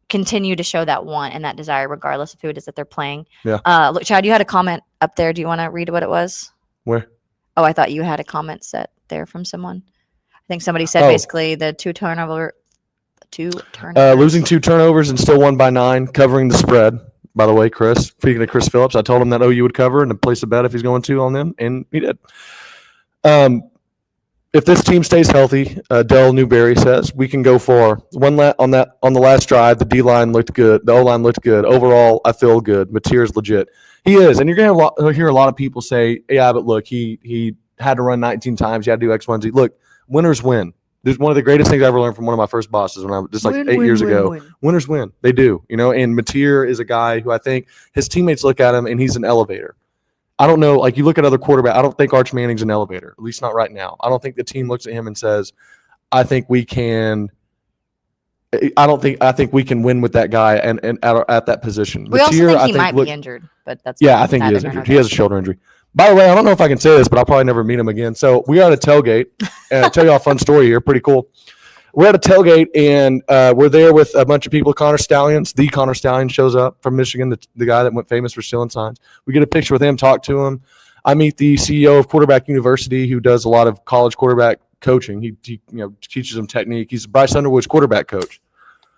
continue to show that want and that desire, regardless of who it is that they're playing. Yeah. Look, Chad, you had a comment up there. Do you want to read what it was? Where? Oh, I thought you had a comment set there from someone. I think somebody said basically the two turnovers. Losing 2 turnovers and still won by 9, covering the spread. By the way, Chris, speaking of Chris Phillips, I told him that OU would cover and to place a bet if he's going to on them, and he did. if this team stays healthy, Dell Newberry says we can go for on the last drive. The D line looked good. The O line looked good. Overall, I feel good. Mateer's legit. He is, and you're gonna hear a lot of people say, "Yeah, but look, he had to run 19 times. You had to do X, Y, and Z." Look, winners win. There's one of the greatest things I ever learned from one of my first bosses when I was just like 8 years ago. Winners win. They do, and Mateer is a guy who I think his teammates look at him and he's an elevator. I don't know, like you look at other quarterbacks, I don't think Arch Manning's an elevator, at least not right now. I don't think the team looks at him and says, I think we can win with that guy and at that position. We also think he might be injured, but that's I think he is injured. He has a shoulder injury. By the way, I don't know if I can say this, but I'll probably never meet him again. So we are at a tailgate, and I'll tell you all a fun story here. Pretty cool. We're at a tailgate, and we're there with a bunch of people. Connor Stallions, the Connor Stallion shows up from Michigan, the guy that went famous for stealing signs. We get a picture with him, talk to him. I meet the CEO of Quarterback University, who does a lot of college quarterback coaching. He teaches them technique. He's Bryce Underwood's quarterback coach.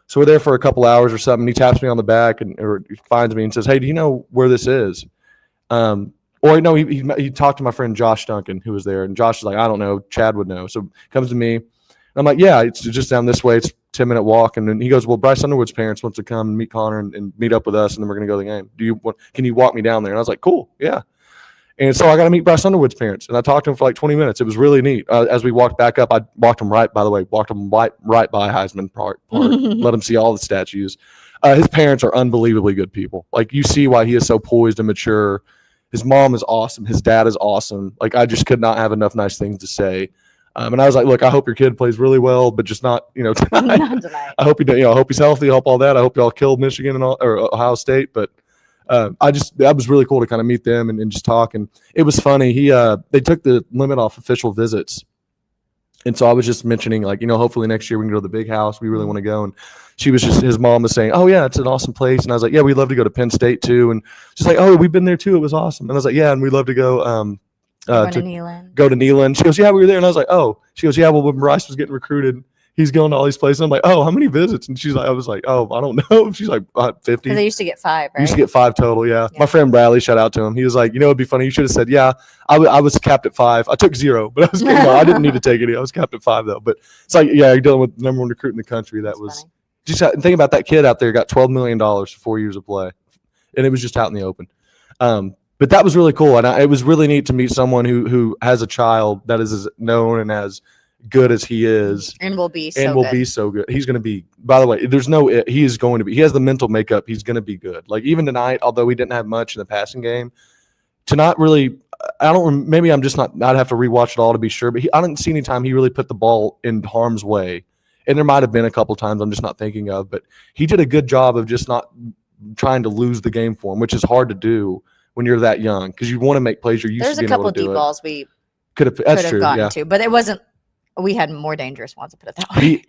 So we're there for a couple hours or something. He taps me on the back or he finds me and says, "Hey, do you know where this is?" He talked to my friend Josh Duncan, who was there, and Josh is like, "I don't know. Chad would know." So he comes to me. I'm like, "Yeah, it's just down this way. It's a 10-minute walk." And then he goes, "Well, Bryce Underwood's parents want to come and meet Connor and meet up with us, and then we're going to go to the game. Can you walk me down there?" And I was like, "Cool, yeah." And so I got to meet Bryce Underwood's parents, and I talked to him for like 20 minutes. It was really neat. As we walked back up, I walked him right by Heisman part. Let him see all the statues. His parents are unbelievably good people. Like, you see why he is so poised and mature. His mom is awesome. His dad is awesome. Like, I just could not have enough nice things to say. And I was like, "Look, I hope your kid plays really well, but just not, tonight. Not tonight. I hope I hope he's healthy. I hope all that. I hope y'all kill Michigan or Ohio State." But that was really cool to kind of meet them and just talk. And it was funny. They took the limit off official visits. And so I was just mentioning, like, hopefully next year we can go to the big house. We really want to go. And his mom was saying, "Oh yeah, it's an awesome place." And I was like, "Yeah, we'd love to go to Penn State too." And she's like, "Oh, we've been there too. It was awesome." And I was like, "Yeah, and we'd love to go, go to Neyland." She goes, "Yeah, we were there." And I was like, "Oh." She goes, "Yeah, well, when Bryce was getting recruited, he's going to all these places." I'm like, "Oh, how many visits?" And I was like, "Oh, I don't know." She's like, 50. They used to get 5, right? Used to get 5 total, yeah. My friend Bradley, shout out to him. He was like, "It'd be funny. You should have said, yeah, I was capped at 5. I took 0, but I didn't need to take any. I was capped at 5 though." But it's like, yeah, you're dealing with the number 1 recruit in the country. That's funny. Just think about that kid out there, got $12 million for 4 years of play, and it was just out in the open. But that was really cool, and it was really neat to meet someone who has a child that is as known and as good as he is, and will be so good. He's going to be. By the way, he is going to be. He has the mental makeup. He's going to be good. Like, even tonight, although we didn't have much in the passing game, to not really. Maybe I'm just not. I'd have to rewatch it all to be sure. But I didn't see any time he really put the ball in harm's way, and there might have been a couple times I'm just not thinking of. But he did a good job of just not trying to lose the game for him, which is hard to do when you're that young, because you want to make plays. You're used to being able to do it. There's a couple deep balls we could have gotten to, but it wasn't. We had more dangerous ones, to put it that way.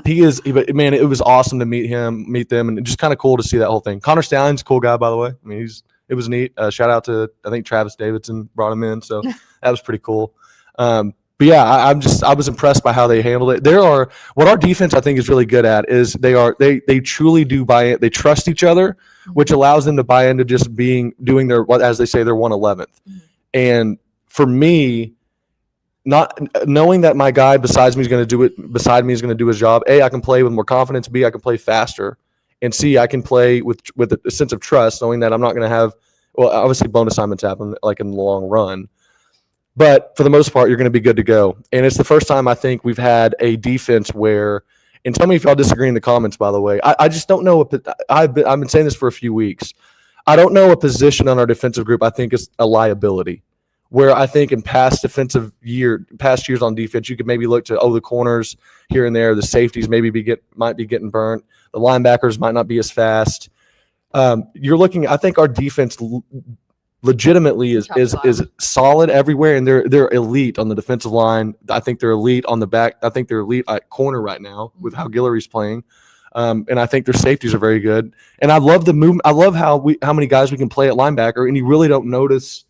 He is. But man, it was awesome to meet them, and just kind of cool to see that whole thing. Connor Stallion's a cool guy, by the way. I mean, it was neat. Shout out to, I think, Travis Davidson brought him in, so that was pretty cool. But yeah, I was impressed by how they handled it. What our defense, I think, is really good at is they truly do buy it. They trust each other, which allows them to buy into just doing their, as they say, their 111th. And for me, not knowing that my guy beside me is going to do his job. A, I can play with more confidence. B, I can play faster. And C, I can play with a sense of trust, knowing that I'm not going to have, well, obviously bonus assignments happen like in the long run. But for the most part, you're going to be good to go. And it's the first time I think we've had a defense where, and tell me if y'all disagree in the comments, by the way. I just don't know. I've been saying this for a few weeks. I don't know a position on our defensive group I think is a liability. Where I think in past years on defense, you could maybe look to, the corners here and there, the safeties might be getting burnt. The linebackers might not be as fast. You're looking, I think our defense legitimately is solid everywhere, and they're elite on the defensive line. I think they're elite on the back. I think they're elite at corner right now with how Guillory's playing. And I think their safeties are very good. And I love the movement. I love how many guys we can play at linebacker, and you really don't notice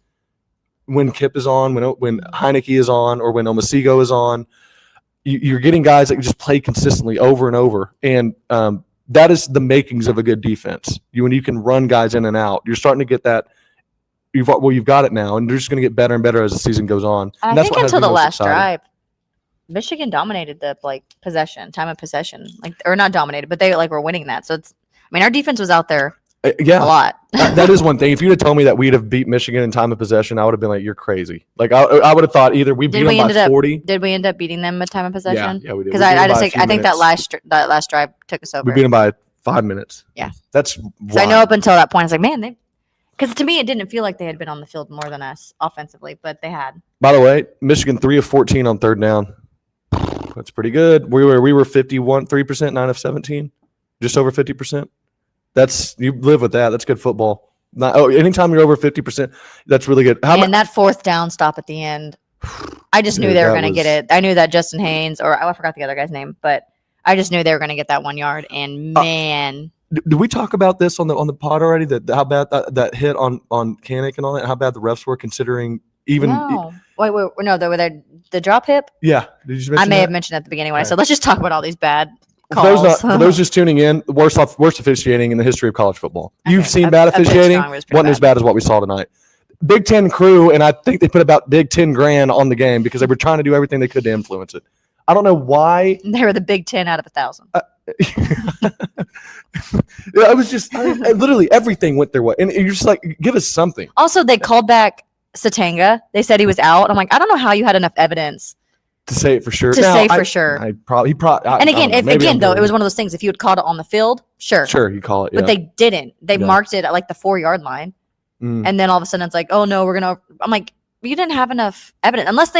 when Kip is on, when Heineke is on, or when Omasigo is on. You're getting guys that can just play consistently over and over. And that is the makings of a good defense. When you can run guys in and out, you're starting to get that. You've got it now, and they're just going to get better and better as the season goes on. I think until the last drive, Michigan dominated the time of possession, or not dominated, but they were winning that. So our defense was out there a lot. That is one thing. If you'd have told me that we'd have beat Michigan in time of possession, I would have been like, you're crazy. I would have thought either we beat them by 40. Did we end up beating them with time of possession? Yeah, we did. Because I think that last drive took us over. We beat them by 5 minutes. Yeah. That's wild. I know up until that point, I was like, man, because to me, it didn't feel like they had been on the field more than us offensively, but they had. By the way, Michigan 3 of 14 on third down. That's pretty good. We were 3%, 9 of 17, just over 50%. You live with that. That's good football. Anytime you're over 50%, that's really good. And that fourth down stop at the end, I just knew they were going to get it. I knew that Justin Haynes, I forgot the other guy's name, but I just knew they were going to get that 1 yard. And man, did we talk about this on the pod already? How bad that hit on Kanik and all that? How bad the refs were considering even? No. Wait, no, the drop hip. Yeah, did you mention I may have mentioned at the beginning when I said let's just talk about all these bad calls. For those just tuning in, worst officiating in the history of college football. You've seen bad officiating. Wasn't as bad as what we saw tonight. Big Ten crew, and I think they put about big 10 grand on the game because they were trying to do everything they could to influence it. I don't know why. They were the Big 10 out of 1,000. It was just literally everything went their way, and you're just like, give us something. Also, they called back Satanga. They said he was out. I'm like, I don't know how you had enough evidence to say it for sure. He probably. And again, though, it was one of those things. If you had caught it on the field, sure, you call it. Yeah. But they didn't. They marked it at the 4-yard line, and then all of a sudden it's like, oh no, we're gonna. I'm like, you didn't have enough evidence unless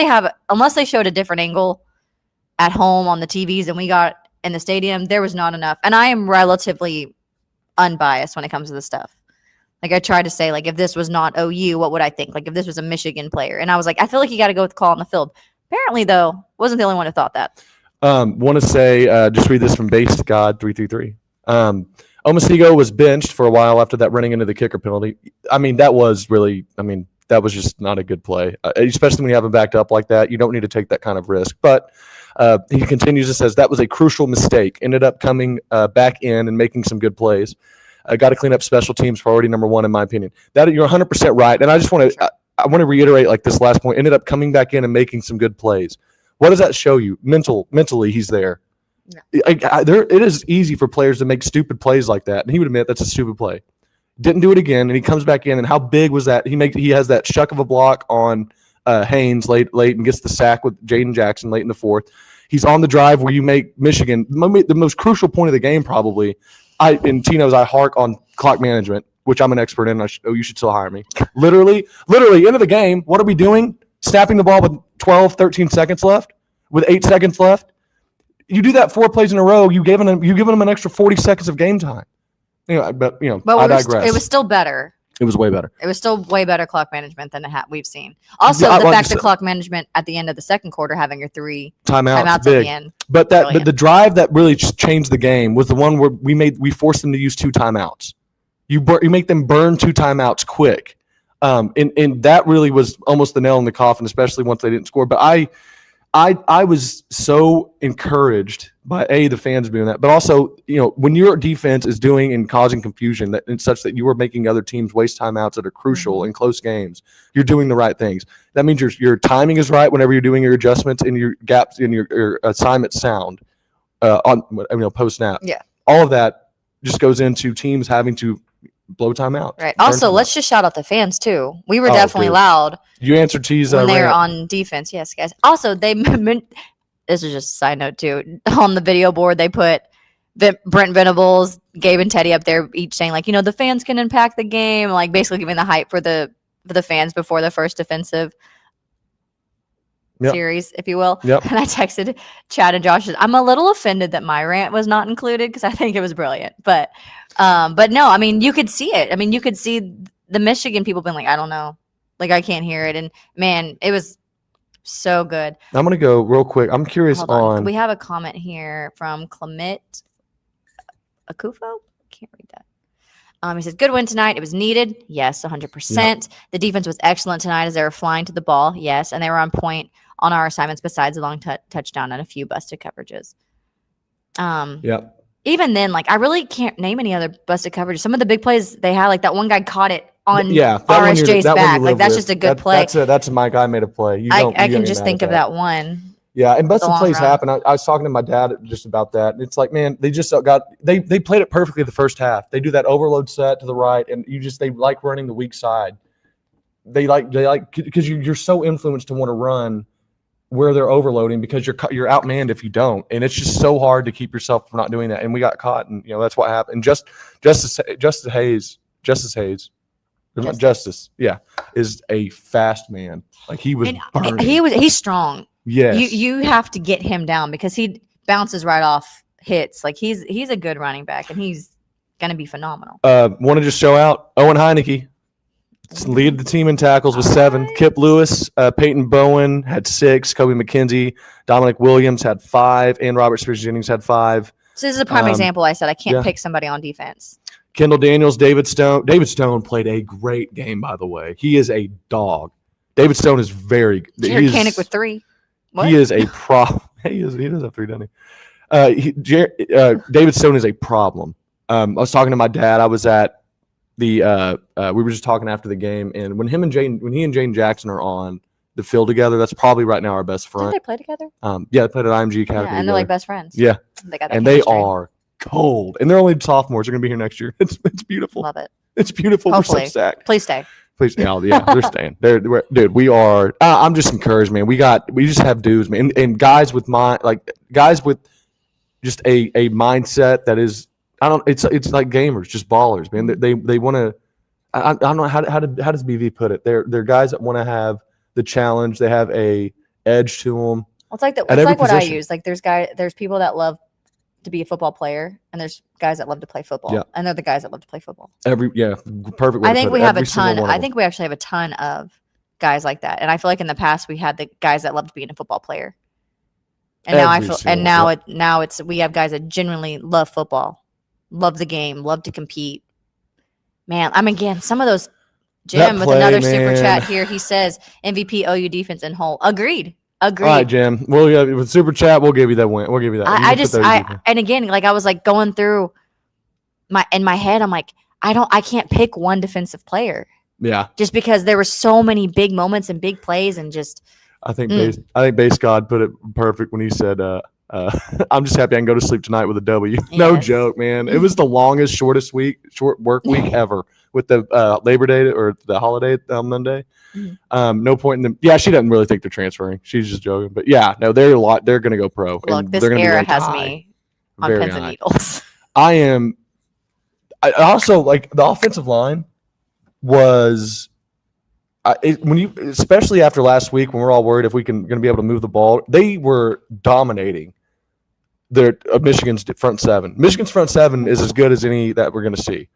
they showed a different angle at home on the TVs and we got in the stadium. There was not enough, and I am relatively unbiased when it comes to this stuff. I tried to say, if this was not OU, what would I think? If this was a Michigan player, and I was like, I feel like you got to go with the call on the field. Apparently, though, wasn't the only one who thought that. Want to say, just read this from Base God 333. Omasigo was benched for a while after that running into the kicker penalty. That was just not a good play, especially when you have him backed up like that. You don't need to take that kind of risk. But he continues and says that was a crucial mistake. Ended up coming back in and making some good plays. Got to clean up special teams, priority number one, in my opinion. That you're 100% right, and I just want to I want to reiterate this last point. Ended up coming back in and making some good plays. What does that show you? Mentally, he's there. Yeah. It is easy for players to make stupid plays like that, and he would admit that's a stupid play. Didn't do it again, and he comes back in, and how big was that? He has that shuck of a block on Haynes late, and gets the sack with Jaden Jackson late in the fourth. He's on the drive where you make Michigan the most crucial point of the game, probably. In Tino's, I hark on clock management, which I'm an expert in. You should still hire me. Literally, end of the game. What are we doing? Snapping the ball with 12, 13 seconds left, with 8 seconds left. You do that 4 plays in a row. You've given them an extra 40 seconds of game time. But I digress. It was still better. It was way better. It was still way better clock management than we've seen. Also, the fact that clock management at the end of the second quarter, having your 3 timeouts at the end. But the drive that really changed the game was the one where we forced them to use 2 timeouts. You make them burn 2 timeouts quick, and that really was almost the nail in the coffin, especially once they didn't score. But I was so encouraged by the fans doing that, but also when your defense is doing and causing confusion and such that you are making other teams waste timeouts that are crucial in close games, you're doing the right things. That means your timing is right whenever you're doing your adjustments and your gaps in your assignment sound on post snap. Yeah, all of that just goes into teams having to blow timeout. Right. Also, let's just shout out the fans too. We were definitely loud. You answered T's when they were on defense. Yes, guys. Also, this is just a side note too. On the video board, they put Brent Venables, Gabe, and Teddy up there, each saying the fans can impact the game, basically giving the hype for the fans before the first defensive series, if you will. Yep. And I texted Chad and Josh. I'm a little offended that my rant was not included because I think it was brilliant. But no, you could see it. You could see the Michigan people being I don't know, I can't hear it. And man, it was so good. I'm gonna go real quick. I'm curious on. We have a comment here from Clement Akufo. Can't read that. He says, good win tonight. It was needed. Yes, 100%. Yep. The defense was excellent tonight as they were flying to the ball. Yes, and they were on point on our assignments besides a long touchdown and a few busted coverages. Yep. Even then, I really can't name any other busted coverages. Some of the big plays they had, that one guy caught it on RSJ's back. That's just a good play. That's my guy made a play. I can just think of that one. Yeah, and busted long plays run. happen. I was talking to my dad just about that. And it's like, man, they just they played it perfectly the first half. They do that overload set to the right, and they like running the weak side. They like because you're so influenced to want to run where they're overloading because you're outmanned if you don't, and it's just so hard to keep yourself from not doing that. And we got caught, and that's what happened. Justice Hayes, yeah, is a fast man. Like he was burning. He's strong. Yes. You have to get him down because he bounces right off hits. Like he's a good running back and he's gonna be phenomenal. Want to just show out Owen Heineke. Lead the team in tackles with 7. Right. Kip Lewis, Peyton Bowen had 6. Kobe McKenzie, Dominic Williams had 5, and Robert Spears-Jennings had 5. So this is a prime example. I said I can't pick somebody on defense. Kendall Daniels, David Stone. David Stone played a great game, by the way. He is a dog. David Stone is very good. Jared Kanik with 3. What? He is a problem. He does have 3, doesn't he? David Stone is a problem. I was talking to my dad. I was at we were just talking after the game, and when he and Jane Jackson are on the field together, that's probably right now our best front. Did they play together? Yeah, they played at IMG Academy. Yeah, and together. they're like best friends. Yeah, they are cold, and they're only sophomores. They're gonna be here next year. It's beautiful. Love it. It's beautiful. Hopefully. We're so stacked. Please stay. Please, yeah, they're staying. Dude, we are. I'm just encouraged, man. We just have dudes, man, and guys with just a mindset that is. It's like gamers, just ballers, man. They want to. I don't know how does BV put it. They're guys that want to have the challenge. They have a edge to them. Well, it's like what position. I use. Like there's people that love to be a football player, and there's guys that love to play football, and they're the guys that love to play football. Perfect. I think we have a ton. I think we actually have a ton of guys like that, and I feel like in the past we had the guys that loved being a football player, and now we have guys that genuinely love football, love the game, love to compete. Man, again, some of those. Jim with another super chat here. He says MVP OU defense and whole. Agreed. All right, Jim. With super chat, we'll give you that win. We'll give you that. And again, like I was like going through in my head, I'm like, I can't pick one defensive player. Yeah. Just because there were so many big moments and big plays and just. I think Base God put it perfect when he said, I'm just happy I can go to sleep tonight with a W. Yes. No joke, man. It was the longest, short work week ever with the Labor Day or the holiday on Monday. No point in them. Yeah, she doesn't really think they're transferring. She's just joking. But yeah, no, they're going to go pro. Look, this era has me on pins and needles. I also like the offensive line was. Especially after last week when we're all worried if we going to be able to move the ball, they were dominating Michigan's front 7. Michigan's front 7 is as good as any that we're going to see.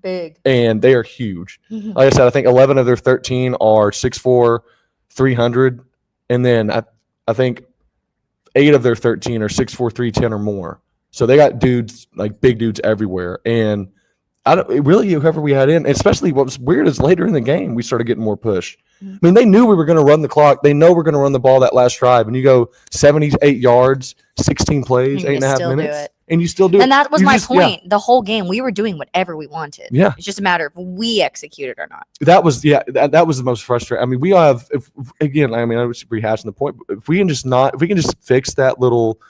Big. And they are huge. Like I said, I think 11 of their 13 are 6'4", 300. And then I think 8 of their 13 are 6'4", 310 or more. So they got dudes, like big dudes everywhere. And whoever we had in, especially what was weird is later in the game, we started getting more push. I mean, they knew we were going to run the clock. They know we're going to run the ball that last drive. And you go 78 yards, 16 plays, 8.5 minutes. And you still do it. And that was my point. Yeah. The whole game, we were doing whatever we wanted. Yeah. It's just a matter of we executed or not. That was the most frustrating. I mean, we have, I was rehashing the point, but if we can just fix that little,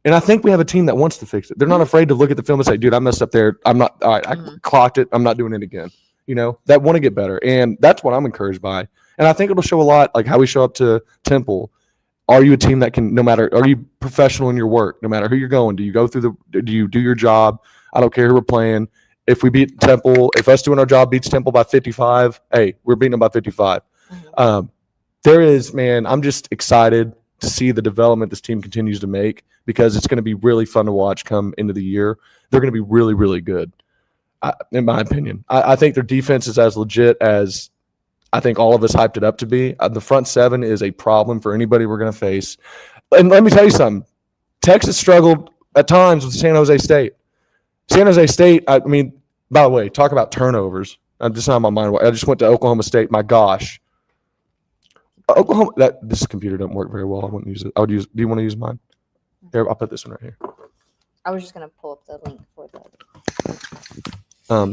and I think we have a team that wants to fix it. They're not afraid to look at the film and say, dude, I messed up there. I'm not, all right, I clocked it. I'm not doing it again. That want to get better. And that's what I'm encouraged by. And I think it'll show a lot, like how we show up to Temple. Are you a team that can, are you professional in your work? No matter who you're going, do you do your job? I don't care who we're playing. If we beat Temple, if us doing our job beats Temple by 55, hey, we're beating them by 55. I'm just excited to see the development this team continues to make because it's going to be really fun to watch come into the year. They're going to be really, really good, in my opinion. I think their defense is as legit as I think all of us hyped it up to be. The front 7 is a problem for anybody we're going to face. And let me tell you something. Texas struggled at times with San Jose State. San Jose State, by the way, talk about turnovers. I'm just not on my mind. I just went to Oklahoma State. My gosh. Oklahoma, this computer doesn't work very well. I wouldn't use it. Do you want to use mine? Here, I'll put this one right here. I was just going to pull up the link for that.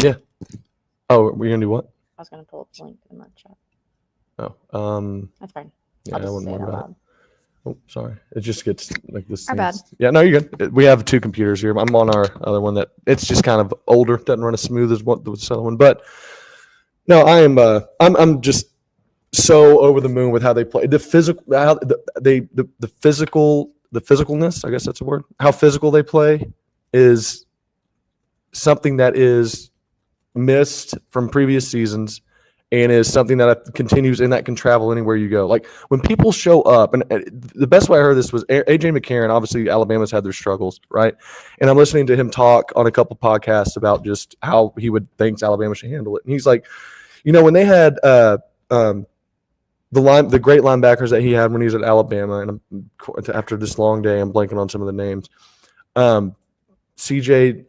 Yeah. Oh, we're going to do what? I was going to pull up the link in my chat. Oh, that's fine. Yeah, I wouldn't worry about Oh, sorry. It just gets like this. Our bad. Yeah, no, you're good. We have two computers here. I'm on our other one that it's just kind of older. Doesn't run as smooth as what the other one. But no, I am. I'm just so over the moon with how they play. The physical, how the physicalness. I guess that's a word. How physical they play is something that is missed from previous seasons. And is something that continues and that can travel anywhere you go. Like when people show up, and the best way I heard this was AJ McCarron. Obviously, Alabama's had their struggles, right? And I'm listening to him talk on a couple podcasts about just how he thinks Alabama should handle it. And he's like, when they had the great linebackers that he had when he was at Alabama, and after this long day, I'm blanking on some of the names. CJ.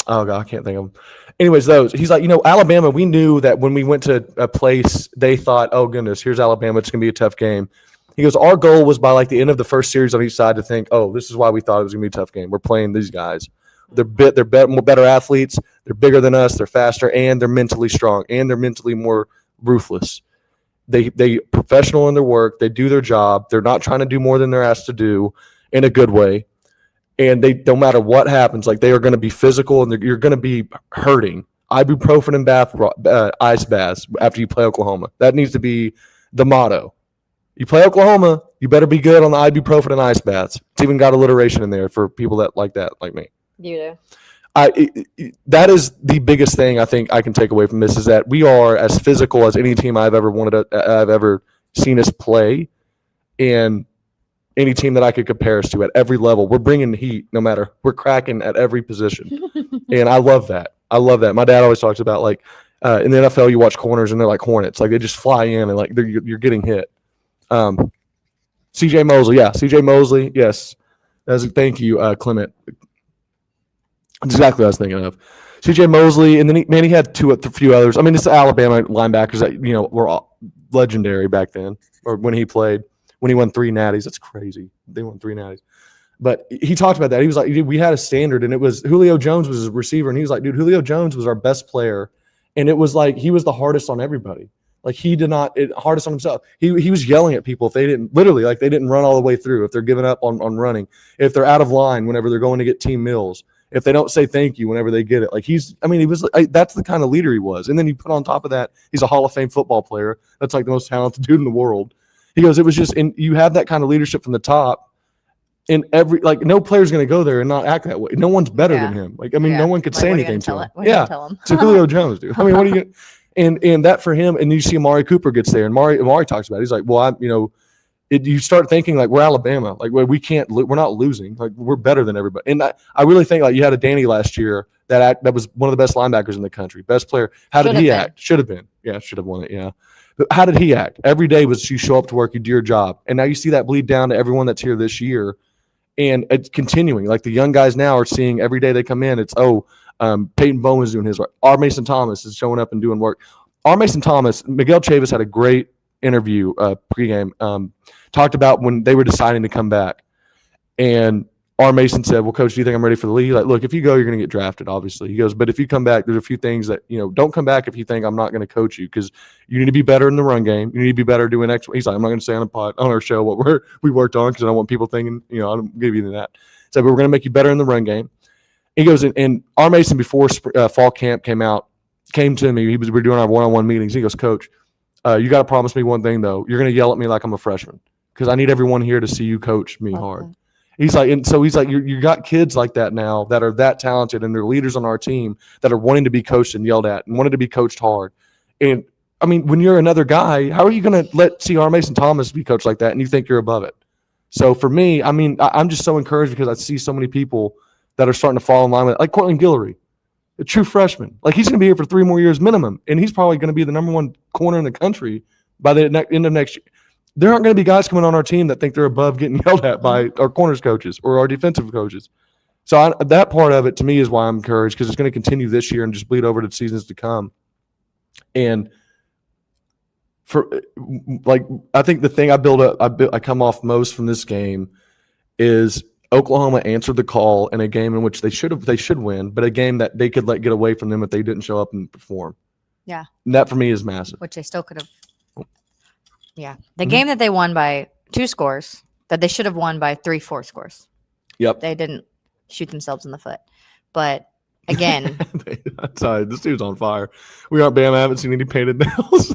Oh God, I can't think of them. Anyways, he's like, Alabama, we knew that when we went to a place, they thought, oh goodness, here's Alabama. It's going to be a tough game. He goes, our goal was by like the end of the first series on each side to think, oh, this is why we thought it was going to be a tough game. We're playing these guys. They're better athletes. They're bigger than us. They're faster, and they're mentally strong, and they're mentally more ruthless. They professional in their work. They do their job. They're not trying to do more than they're asked to do in a good way. And they, no matter what happens, like they are going to be physical, and you're going to be hurting. Ibuprofen and ice baths after you play Oklahoma. That needs to be the motto. You play Oklahoma, you better be good on the ibuprofen and ice baths. It's even got alliteration in there for people that, like me. You do. That is the biggest thing I think I can take away from this is that we are as physical as any team I've ever seen us play, and any team that I could compare us to at every level. We're bringing the heat no matter. We're cracking at every position. And I love that. My dad always talks about like in the NFL, you watch corners and they're like hornets. Like they just fly in and like you're getting hit. CJ Mosley. Yeah. CJ Mosley. Yes. Thank you, Clement. That's exactly what I was thinking of. CJ Mosley. And then he had a few others. I mean, it's the Alabama linebackers that, were all legendary back then or when he played. When he won 3 natties, that's crazy. They won 3 natties. But he talked about that. He was like, we had a standard, and it was Julio Jones was his receiver, and he was like, dude, Julio Jones was our best player, and it was like he was the hardest on everybody. Like he did not hardest on himself. He was yelling at people if they didn't they didn't run all the way through, if they're giving up on running, if they're out of line whenever they're going to get team meals, if they don't say thank you whenever they get it. Like he was that's the kind of leader he was. And then you put on top of that, he's a Hall of Fame football player. That's like the most talented dude in the world. He goes, it was just, and you have that kind of leadership from the top. And no player's going to go there and not act that way. No one's better than him. No one could say anything to him. To Julio Jones, dude. I mean, what are you going to, and that for him, and you see Amari Cooper gets there, and Amari talks about it. He's like, well, you start thinking like we're Alabama, like we can't, we're not losing, like we're better than everybody. And I really think like you had a Danny last year that was one of the best linebackers in the country, best player. How did he act? Should have been. Yeah, should have won it. Yeah. But how did he act? Every day was you show up to work, you do your job. And now you see that bleed down to everyone that's here this year. And it's continuing. Like the young guys now are seeing every day they come in, it's, Peyton Bowman's doing his work. R. Mason Thomas is showing up and doing work. R. Mason Thomas, Miguel Chavis had a great interview pregame, talked about when they were deciding to come back. And R. Mason said, well, Coach, do you think I'm ready for the league? Like, look, if you go, you're going to get drafted, obviously. He goes, but if you come back, there's a few things that, don't come back if you think I'm not going to coach you because you need to be better in the run game. You need to be better doing X. He's like, I'm not going to say on our show what we worked on because I don't want people thinking, I don't give you that. So we're going to make you better in the run game. He goes, and R. Mason before fall camp came to me. We were doing our one-on-one meetings. He goes, Coach, you got to promise me one thing, though. You're going to yell at me like I'm a freshman because I need everyone here to see you coach me hard. He's like, you got kids like that now that are that talented and they're leaders on our team that are wanting to be coached and yelled at and wanting to be coached hard. And I mean, when you're another guy, how are you going to see R. Mason Thomas be coached like that and you think you're above it? So for me, I mean, I'm just so encouraged because I see so many people that are starting to fall in line with it, like Cortland Guillory, a true freshman. Like he's going to be here for 3 more years minimum, and he's probably going to be the number 1 corner in the country by the end of next year. There aren't going to be guys coming on our team that think they're above getting yelled at by our corners coaches or our defensive coaches. So that part of it to me is why I'm encouraged because it's going to continue this year and just bleed over to seasons to come. And I think the thing I come off most from this game is Oklahoma answered the call in a game in which they should win, but a game that they could let get away from them if they didn't show up and perform. Yeah. And that for me is massive. Which they still could have. Yeah. The Mhm. game that they won by 2 scores, that they should have won by 3-4 scores. Yep. They didn't shoot themselves in the foot. But again, Sorry, this dude's on fire. We aren't Bam. I haven't seen any painted nails.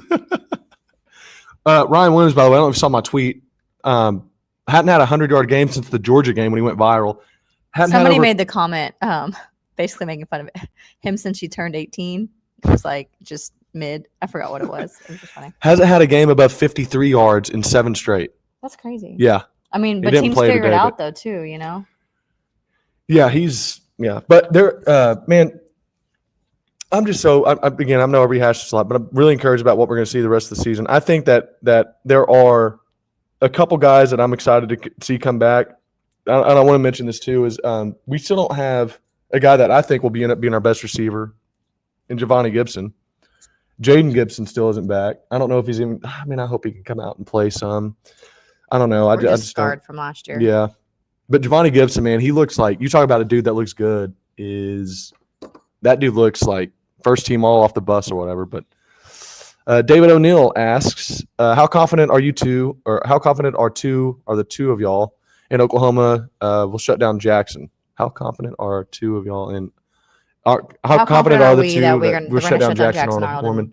Ryan Williams, by the way, I don't know if you saw my tweet. Hadn't had a 100-yard game since the Georgia game when he went viral. somebody made the comment, basically making fun of him since she turned 18. It was like just mid. I forgot what it was. It was just funny. Hasn't had a game above 53 yards in 7 straight. That's crazy. Yeah. I mean, He but didn't teams play figure it today, out though too, you know? Yeah, but they're man, I'm just so again, I know I rehash this a lot, but I'm really encouraged about what we're going to see the rest of the season. I think that there are a couple guys that I'm excited to see come back. And I want to mention this too is we still don't have a guy that I think will end up being our best receiver in Giovanni Gibson. Jaden Gibson still isn't back. I don't know if he's even. I mean, I hope he can come out and play some. I don't know. I just scarred from last year. Yeah. But Giovanni Gibson, man, he looks like, you talk about a dude that looks good, that dude looks like first team all off the bus or whatever. But David O'Neill asks, how confident are the two of y'all in Oklahoma will shut down Jackson? How confident are two of y'all in how confident are the two that we'll shut down Jackson Arnold? Norman?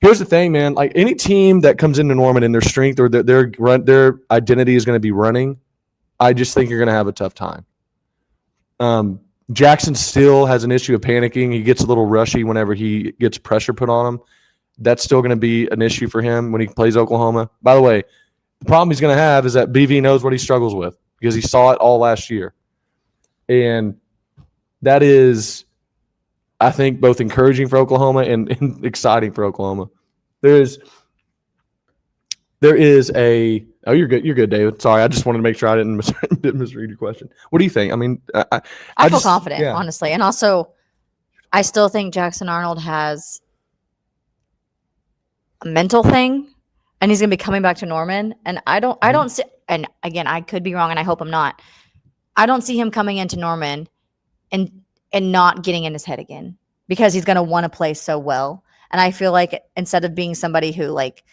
Here's the thing, man. Like any team that comes into Norman and their strength or their identity is going to be running, I just think you're going to have a tough time. Jackson still has an issue of panicking. He gets a little rushy whenever he gets pressure put on him. That's still going to be an issue for him when he plays Oklahoma. By the way, the problem he's going to have is that BV knows what he struggles with because he saw it all last year. And that is, I think, both encouraging for Oklahoma and exciting for Oklahoma. There is a – oh, you're good, David. Sorry, I just wanted to make sure I didn't misread your question. What do you think? I mean, I feel confident, honestly. And also, I still think Jackson Arnold has a mental thing, and he's going to be coming back to Norman. And I don't see – and again, I could be wrong, and I hope I'm not. I don't see him coming into Norman and not getting in his head again because he's going to want to play so well. And I feel like instead of being somebody who like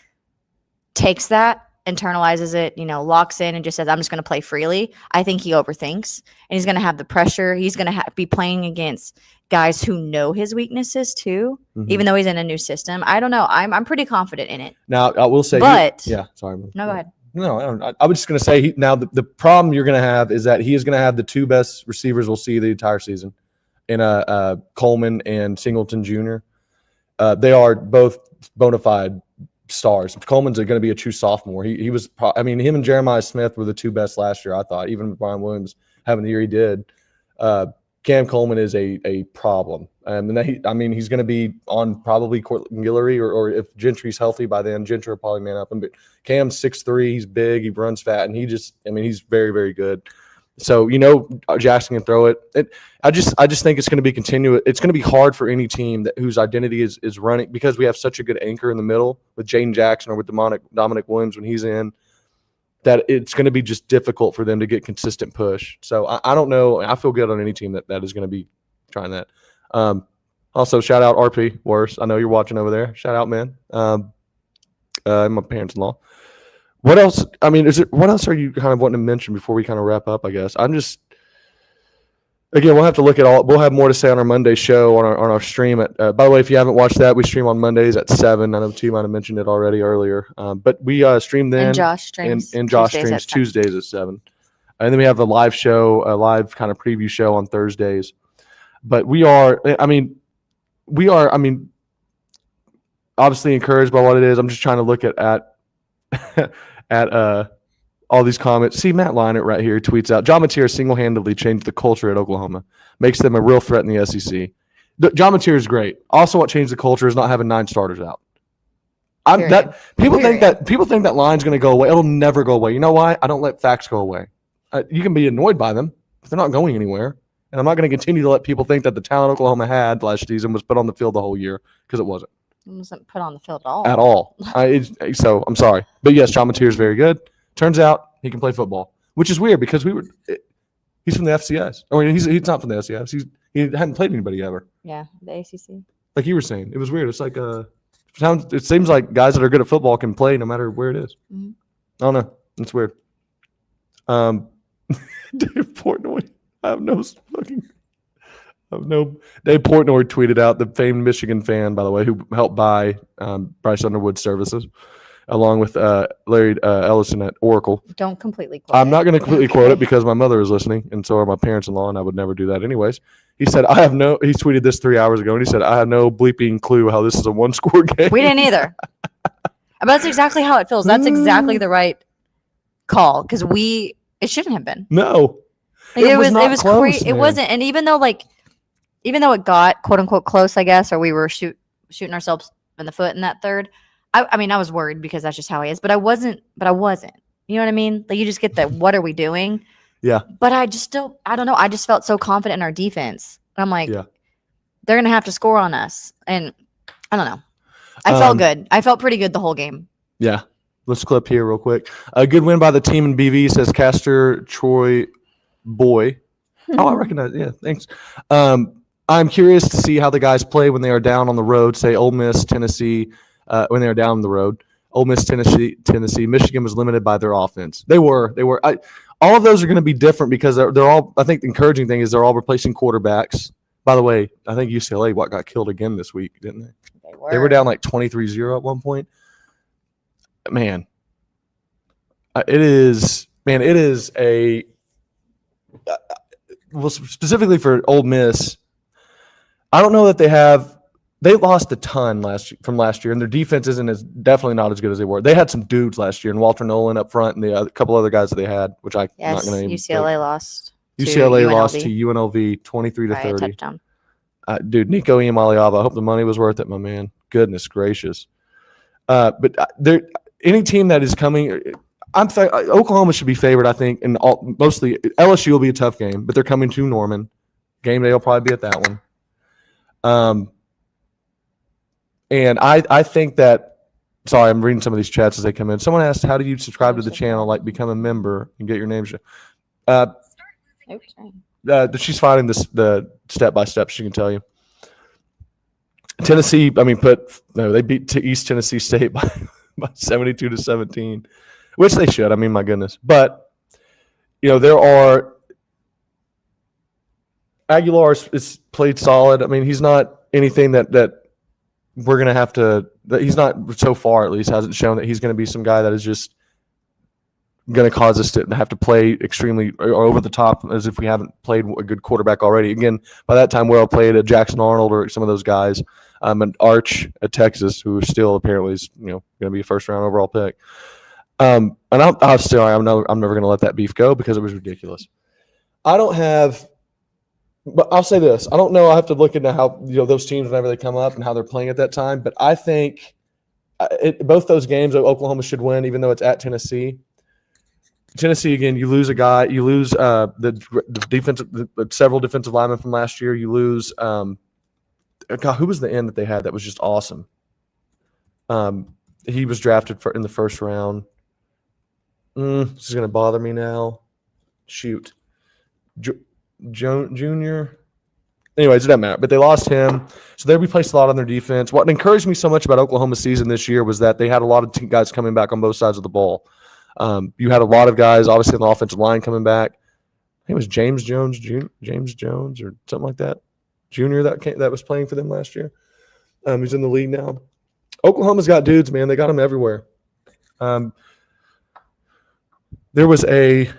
takes that, internalizes it, locks in and just says, I'm just going to play freely, I think he overthinks and he's going to have the pressure. He's going to be playing against guys who know his weaknesses too, even though he's in a new system. I don't know. I'm pretty confident in it. Now, I will say, sorry. No, go ahead. No, I was just going to say, now the problem you're going to have is that he is going to have the two best receivers we'll see the entire season in Coleman and Singleton Jr. They are both bona fide stars. Coleman's going to be a true sophomore. He was, him and Jeremiah Smith were the two best last year, I thought, even with Brian Williams having the year he did. Cam Coleman is a problem. And he's going to be on probably Cortland Guillory or if Gentry's healthy by then, Gentry will probably man up him. But Cam's 6'3", he's big, he runs fat, and he's very, very good. So, Jackson can throw it. I just think it's going to be continuous. It's going to be hard for any team whose identity is running because we have such a good anchor in the middle with Jaden Jackson or with Dominic Williams when he's in, that it's going to be just difficult for them to get consistent push. So I don't know. I feel good on any team that is going to be trying that. Also, shout out RP Worse. I know you're watching over there. Shout out, man. My parents-in-law. What else? What else are you kind of wanting to mention before we kind of wrap up? I guess again, we'll have to look at all. We'll have more to say on our Monday show on our stream. By the way, if you haven't watched that, we stream on Mondays at 7. I know T might have mentioned it already earlier, but we stream then. And Josh streams. Tuesdays at 7, and then we have a live show, a live kind of preview show on Thursdays. But we are obviously encouraged by what it is. I'm just trying to look at all these comments. See, Matt Leinert right here tweets out, John Mateer single-handedly changed the culture at Oklahoma, makes them a real threat in the SEC. John Mateer is great. Also, what changed the culture is not having 9 starters out. People think that line's going to go away. It'll never go away. You know why? I don't let facts go away. You can be annoyed by them, but they're not going anywhere. And I'm not going to continue to let people think that the talent Oklahoma had last season was put on the field the whole year because it wasn't. It wasn't put on the field at all. At all. So I'm sorry. But yes, John Mateer is very good. Turns out he can play football, which is weird because he's from the FCS. Or he's not from the FCS. He hadn't played anybody ever. Yeah, the ACC. Like you were saying. It was weird. It's like It seems like guys that are good at football can play no matter where it is. Mhm. I don't know. It's weird. Dave Portnoy. Dave Portnoy tweeted out, the famed Michigan fan, by the way, who helped buy Bryce Underwood services, along with Larry Ellison at Oracle. Don't completely quote I'm it. not going to completely quote it because my mother is listening, and so are my parents-in-law, and I would never do that anyways. He said, he tweeted this 3 hours ago, and he said, I have no bleeping clue how this is a one-score game. We didn't either. But that's exactly how it feels. That's exactly the right call because it shouldn't have been. No. Like, it was close, crazy. It wasn't. And even though it got quote unquote close, I guess, or we were shooting ourselves in the foot in that third. I mean, I was worried because that's just how he is. But I wasn't. You know what I mean? Like you just get that. What are we doing? Yeah. But I don't know. I just felt so confident in our defense. I'm like, yeah. They're gonna have to score on us, and I don't know. I felt good. I felt pretty good the whole game. Yeah. Let's clip here real quick. A good win by the team in BV, says Castor Troy Boy. Oh, I recognize. Yeah, thanks. I'm curious to see how the guys play when they are down on the road, say Ole Miss, Tennessee, when they are down on the road. Ole Miss, Tennessee. Michigan was limited by their offense. They were. All of those are going to be different because they're all, I think the encouraging thing is they're all replacing quarterbacks. By the way, I think UCLA got killed again this week, didn't they? They were down like 23-0 at one point. Man, it is a well, specifically for Ole Miss. I don't know that they lost a ton from last year, and their defense definitely not as good as they were. They had some dudes last year, and Walter Nolan up front, and a couple other guys that they had, which I'm not going to. UCLA lost. UCLA lost to UNLV 23-30. Touchdown. Dude, Nico Iamaleava. I hope the money was worth it, my man. Goodness gracious. But any team that is coming, Oklahoma should be favored, I think, and mostly LSU will be a tough game, but they're coming to Norman. Game day will probably be at that one. And I think that, sorry, I'm reading some of these chats as they come in. Someone asked, how do you subscribe to the channel, like become a member and get your name? She's finding the step-by-step, she can tell you. Tennessee, they beat East Tennessee State by 72-17, which they should. I mean, my goodness. But, there are – Aguilar is played solid. I mean, he's not anything that we're going to have to – that he's not, so far at least, hasn't shown that he's going to be some guy that is just going to cause us to have to play extremely or over the top as if we haven't played a good quarterback already. Again, by that time, we'll played a Jackson Arnold or some of those guys. An Arch at Texas, who still apparently is going to be a first-round overall pick. And I'm never going to let that beef go because it was ridiculous. But I'll say this: I don't know. I have to look into how those teams whenever they come up and how they're playing at that time. But I think both those games, Oklahoma should win, even though it's at Tennessee. Tennessee again, you lose a guy, you lose several defensive linemen from last year. You lose. God, who was the end that they had that was just awesome? He was drafted in the first round. This is going to bother me now. Shoot. Junior. Anyways, it doesn't matter. But they lost him. So they replaced a lot on their defense. What encouraged me so much about Oklahoma's season this year was that they had a lot of guys coming back on both sides of the ball. You had a lot of guys, obviously, on the offensive line coming back. I think it was James Jones or something like that. Junior that was playing for them last year. He's in the league now. Oklahoma's got dudes, man. They got them everywhere. There was a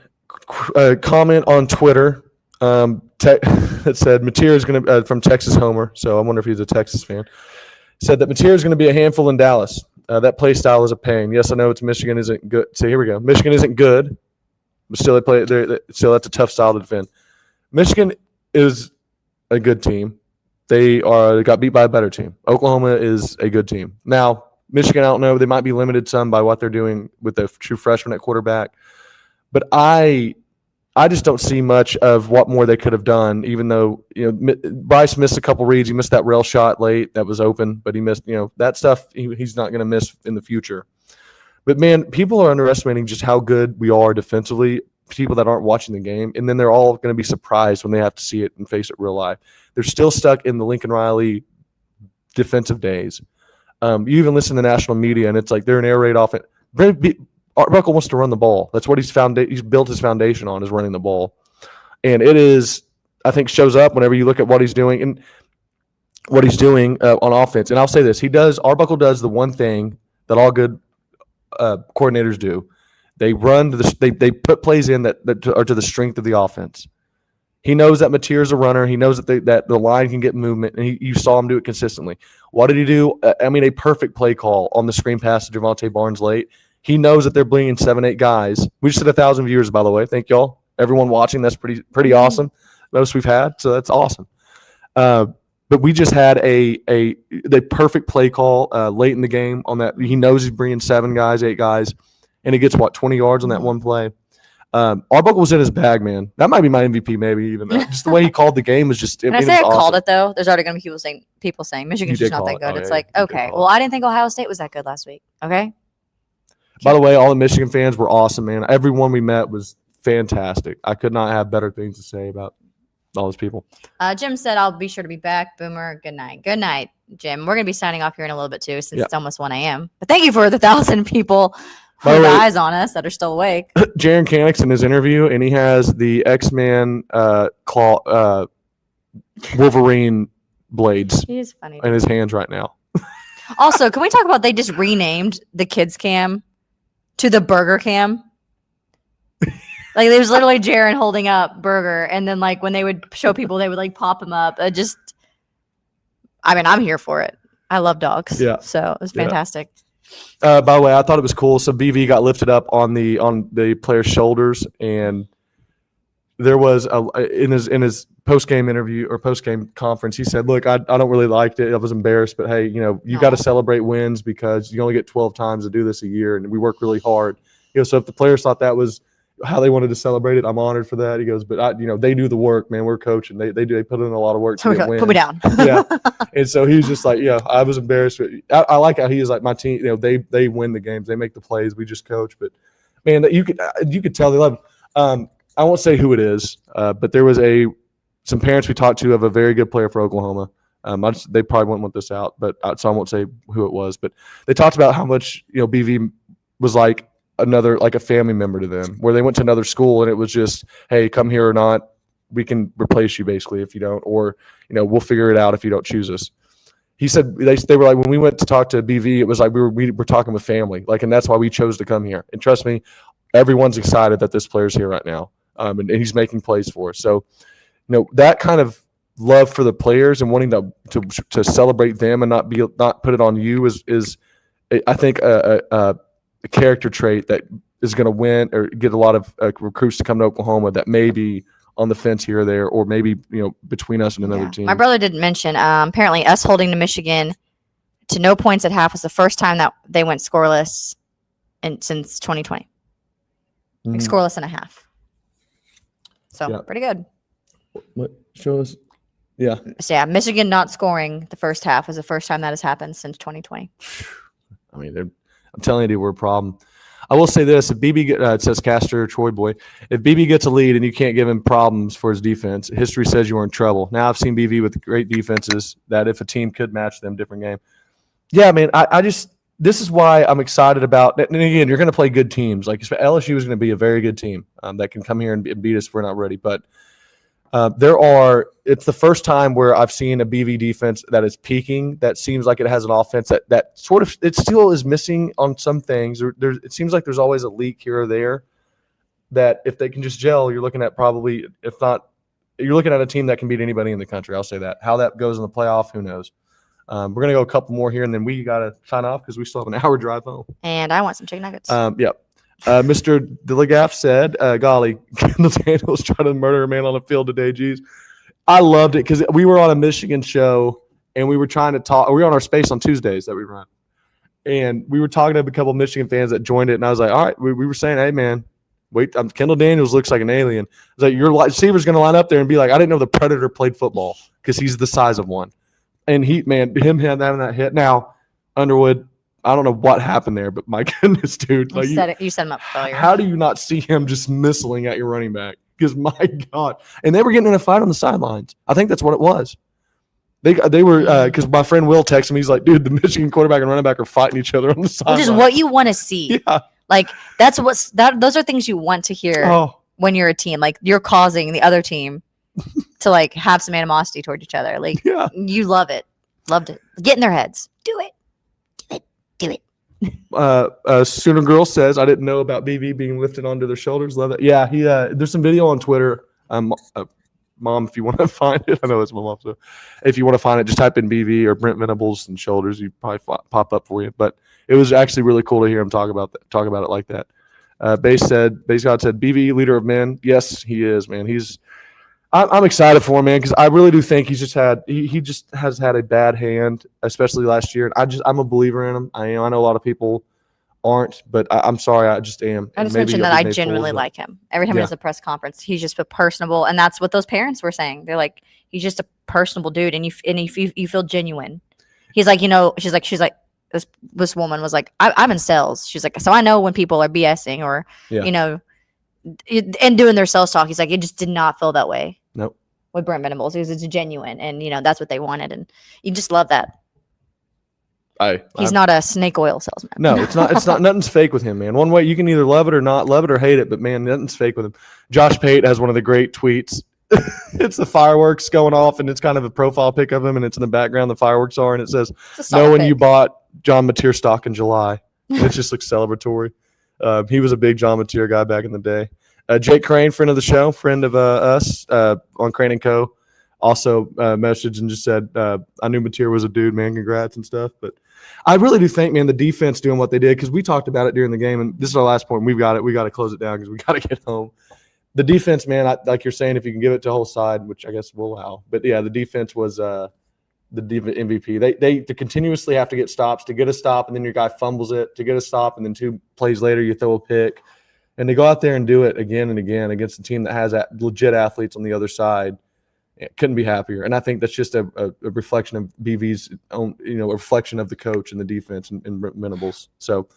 comment on Twitter that said Mateer is going to from Texas Homer. So I wonder if he's a Texas fan. Said that Mateer is going to be a handful in Dallas. That play style is a pain. Yes, I know Michigan isn't good. So here we go. Michigan isn't good, but still still that's a tough style to defend. Michigan is a good team. They got beat by a better team. Oklahoma is a good team. Now, Michigan, I don't know. They might be limited some by what they're doing with the true freshman at quarterback. But I just don't see much of what more they could have done, even though Bryce missed a couple reads. He missed that rail shot late that was open, but he missed that stuff he's not going to miss in the future. But, man, people are underestimating just how good we are defensively, people that aren't watching the game, and then they're all going to be surprised when they have to see it and face it real life. They're still stuck in the Lincoln Riley defensive days. You even listen to national media, and it's like they're an air raid offense. Arbuckle wants to run the ball. That's what he's built his foundation on, is running the ball. And it is, I think, shows up whenever you look at what he's doing and what he's doing on offense. And I'll say this: Arbuckle does the one thing that all good coordinators do. They they put plays in that are to the strength of the offense. He knows that Mateer's a runner. He knows that the line can get movement, and you saw him do it consistently. What did he do? A perfect play call on the screen pass to Javonte Barnes late. He knows that they're bringing 7-8 guys. We just hit 1,000 viewers, by the way. Thank y'all, everyone watching. That's pretty awesome. Most we've had, so that's awesome. But we just had the perfect play call late in the game on that. He knows he's bringing 7 guys, 8 guys, and he gets 20 yards on that one play. Arbuckle was in his bag, man. That might be my MVP, maybe even. Just the way he called the game was just. Can I say I called it though? There's already going to be people saying Michigan's just not that good. It's like, okay, well, I didn't think Ohio State was that good last week. Okay. By the way, all the Michigan fans were awesome, man. Everyone we met was fantastic. I could not have better things to say about all those people. Jim said, "I'll be sure to be back." Boomer, good night. Good night, Jim. We're going to be signing off here in a little bit too, since it's almost 1 a.m. But thank you for the 1,000 people who have eyes on us that are still awake. Jaron Canick's in his interview, and he has the X-Man claw Wolverine blades He's funny in his hands right now. Also, can we talk about they just renamed the kids cam to the burger cam? Like, there was literally Jaron holding up burger, and then like when they would show people, they would like pop them up. I'm here for it. I love dogs. Yeah. So it was fantastic. By the way, I thought it was cool. So BV got lifted up on the player's shoulders, and there was in his post-game interview or post-game conference, he said, "Look, I don't really like it. I was embarrassed, but hey, you got to celebrate wins because you only get 12 times to do this a year, and we work really hard. So if the players thought that was how they wanted to celebrate it, I'm honored for that." He goes, "But they do the work, man. We're coaching. They put in a lot of work to get wins." Put me down. Yeah. And so he was just like, "Yeah, I was embarrassed." But I like how he is like, my team. They win the games. They make the plays. We just coach. But man, you could tell they love him. I won't say who it is, but there was some parents we talked to of a very good player for Oklahoma. They probably won't want this out, but so I won't say who it was. But they talked about how much BV was like a family member to them, where they went to another school and it was just, hey, come here or not, we can replace you basically if you don't, or we'll figure it out if you don't choose us. He said they were like, when we went to talk to BV, it was like we were talking with family, and that's why we chose to come here. And trust me, everyone's excited that this player's here right now, and he's making plays for us. So that kind of love for the players and wanting to celebrate them and not put it on you is I think a character trait that is going to win or get a lot of recruits to come to Oklahoma that may be on the fence here or there, or maybe between us and another team. My brother didn't mention apparently us holding to Michigan to no points at half was the first time that they went scoreless since 2020. Like scoreless and a half. So pretty good. What show us? Yeah. So yeah, Michigan not scoring the first half is the first time that has happened since 2020. I mean, I'm telling you, we're a problem. I will say this: if BB it says Castor Troy boy, if BB gets a lead and you can't give him problems for his defense, history says you are in trouble. Now I've seen BV with great defenses that if a team could match them, different game. Yeah, man, this is why I'm excited about. And again, you're going to play good teams. Like LSU is going to be a very good team that can come here and beat us if we're not ready. But it's the first time where I've seen a BV defense that is peaking, that seems like it has an offense that sort of, it still is missing on some things. It seems like there's always a leak here or there that if they can just gel, you're looking at probably, if not, you're looking at a team that can beat anybody in the country. I'll say that. How that goes in the playoff, who knows? We're going to go a couple more here, and then we got to sign off because we still have an hour drive home. And I want some chicken nuggets. Yep. Mr. Dilligaff said, golly, Kendall Daniels trying to murder a man on the field today. Geez. I loved it because we were on a Michigan show and we were trying to talk. We were on our space on Tuesdays that we run. And we were talking to a couple of Michigan fans that joined it. And I was like, all right, we were saying, hey, man, wait, Kendall Daniels looks like an alien. I was like, your receiver's going to line up there and be like, I didn't know the Predator played football because he's the size of one. And him having that hit. Now, Underwood, I don't know what happened there, but my goodness, dude. You set him up for failure. How do you not see him just missiling at your running back? Because, my God. And they were getting in a fight on the sidelines. I think that's what it was. They were because my friend Will texted me. He's like, dude, the Michigan quarterback and running back are fighting each other on the sideline. Which is what you want to see. Yeah. Like those are things you want to hear when you're a team. Like you're causing the other team to like have some animosity towards each other. Like you love it. Loved it. Get in their heads. Do it. Sooner Girl says, I didn't know about BV being lifted onto their shoulders. Love that. Yeah, he there's some video on Twitter. Mom, if you want to find it, I know it's my mom. So if you want to find it, just type in BV or Brent Venables and shoulders. You probably pop up for you. But it was actually really cool to hear him talk about it like that. Base God said, BV, leader of men. Yes, he is, man. I'm excited for him, man, because I really do think he just has had a bad hand, especially last year. And I'm a believer in him. I know a lot of people aren't, but I'm sorry, I just am. I just mentioned that I genuinely like him. Every time he has a press conference, he's just personable, and that's what those parents were saying. They're like, he's just a personable dude, and you feel genuine. He's like, she's like, this woman was like, I'm in sales. She's like, so I know when people are BSing or and doing their sales talk. He's like, it just did not feel that way. Nope. With Brent Venables, it's genuine, and that's what they wanted, and you just love that. He's not a snake oil salesman. No, it's not. Nothing's fake with him, man. One way you can either love it or hate it, but man, nothing's fake with him. Josh Pate has one of the great tweets. It's the fireworks going off, and it's kind of a profile pic of him, and it's in the background. The fireworks are, and it says, "Know when you bought John Mateer stock in July." It just looks celebratory. He was a big John Mateer guy back in the day. Jake Crane, friend of the show, friend of us on Crane & Co., also messaged and just said, I knew Mateer was a dude, man. Congrats and stuff. But I really do think, man, the defense doing what they did, because we talked about it during the game, and this is our last point. We got to close it down because we got to get home. The defense, man, like you're saying, if you can give it to the whole side, which I guess we'll allow. But, yeah, the defense was the MVP. They continuously have to get stops. To get a stop, and then your guy fumbles it. To get a stop, and then 2 plays later you throw a pick. And they go out there and do it again and again against a team that has legit athletes on the other side. Couldn't be happier. And I think that's just a reflection of BV's own, a reflection of the coach and the defense and Venables. So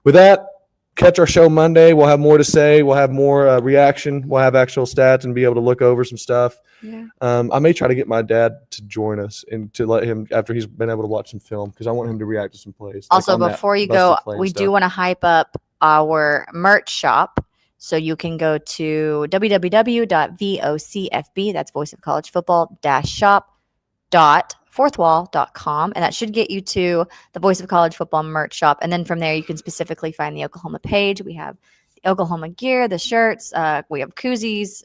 with that, catch our show Monday. We'll have more to say. We'll have more reaction. We'll have actual stats and be able to look over some stuff. Yeah. I may try to get my dad to join us and to let him, after he's been able to watch some film, because I want him to react to some plays. Also, before you go, we do want to hype up our merch shop. So you can go to www.vocfb, that's Voice of College Football -shop.fourthwall.com, and that should get you to the Voice of College Football merch shop. And then from there, you can specifically find the Oklahoma page. We have the Oklahoma gear, the shirts, we have koozies,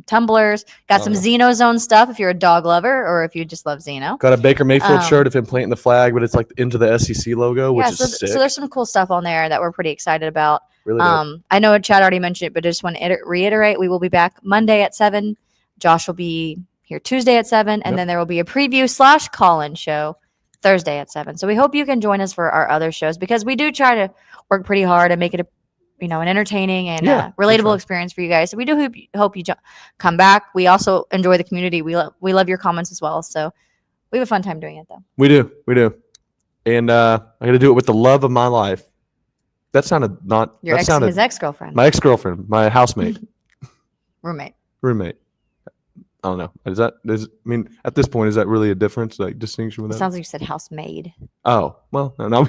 tumblers, got some Xeno Zone stuff if you're a dog lover or if you just love Xeno. Got a Baker Mayfield shirt of him planting the flag, but it's like into the SEC logo, which is sick. So there's some cool stuff on there that we're pretty excited about. Really I know Chad already mentioned it, but I just want to reiterate, we will be back Monday at 7. Josh will be here Tuesday at 7, and then there will be a preview / call-in show Thursday at 7. So we hope you can join us for our other shows, because we do try to work pretty hard and make it an entertaining and relatable experience for you guys. So we do hope you come back. We also enjoy the community. We love your comments as well. So we have a fun time doing it, though. We do. And I got to do it with the love of my life. That sounded not. His ex-girlfriend. My ex-girlfriend, my housemate. Roommate. I don't know. At this point, is that really a difference? Like distinction with that? It sounds like you said housemaid. Oh, well, no.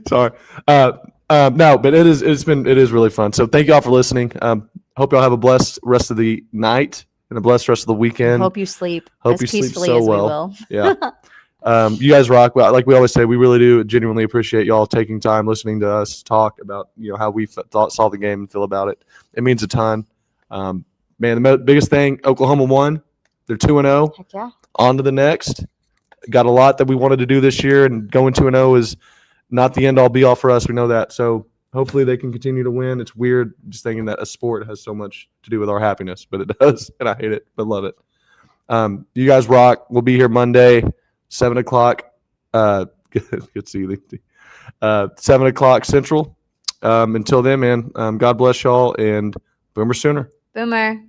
Sorry. No, but it is really fun. So thank you all for listening. Hope y'all have a blessed rest of the night and a blessed rest of the weekend. Hope you sleep as peacefully so as we will. Yeah. You guys rock. Well, like we always say, we really do genuinely appreciate y'all taking time listening to us talk about how we saw the game and feel about it. It means a ton. Man, the biggest thing, Oklahoma won. They're 2-0. Heck yeah. On to the next. Got a lot that we wanted to do this year, and going 2-0 is not the end all be all for us. We know that. So hopefully they can continue to win. It's weird just thinking that a sport has so much to do with our happiness, but it does, and I hate it, but love it. You guys rock. We'll be here Monday, 7 o'clock. Good to see you. 7 o'clock Central. Until then, man, God bless y'all, and Boomer Sooner. Boomer.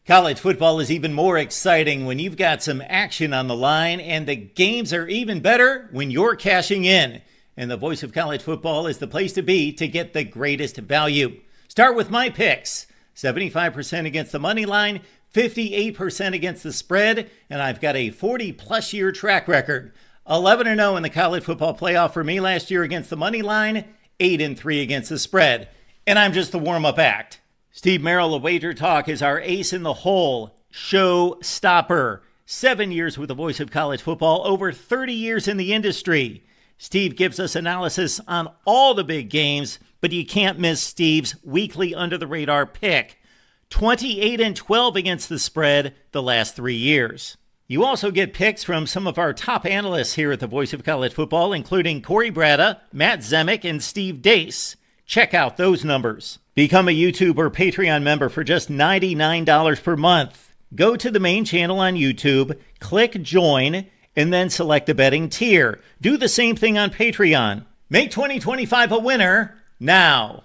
College football is even more exciting when you've got some action on the line, and the games are even better when you're cashing in. And the Voice of College Football is the place to be to get the greatest value. Start with my picks. 75% against the money line, 58% against the spread, and I've got a 40-plus year track record. 11-0 in the college football playoff for me last year against the money line, 8-3 against the spread. And I'm just the warm-up act. Steve Merrill of Wager Talk is our ace in the hole, show stopper. 7 years with the voice of college football, over 30 years in the industry. Steve gives us analysis on all the big games, but you can't miss Steve's weekly under-the-radar pick. 28-12 against the spread the last 3 years. You also get picks from some of our top analysts here at the Voice of College Football, including Corey Bratta, Matt Zemek, and Steve Dace. Check out those numbers. Become a YouTube or Patreon member for just $99 per month. Go to the main channel on YouTube, click join, and then select a betting tier. Do the same thing on Patreon. Make 2025 a winner now.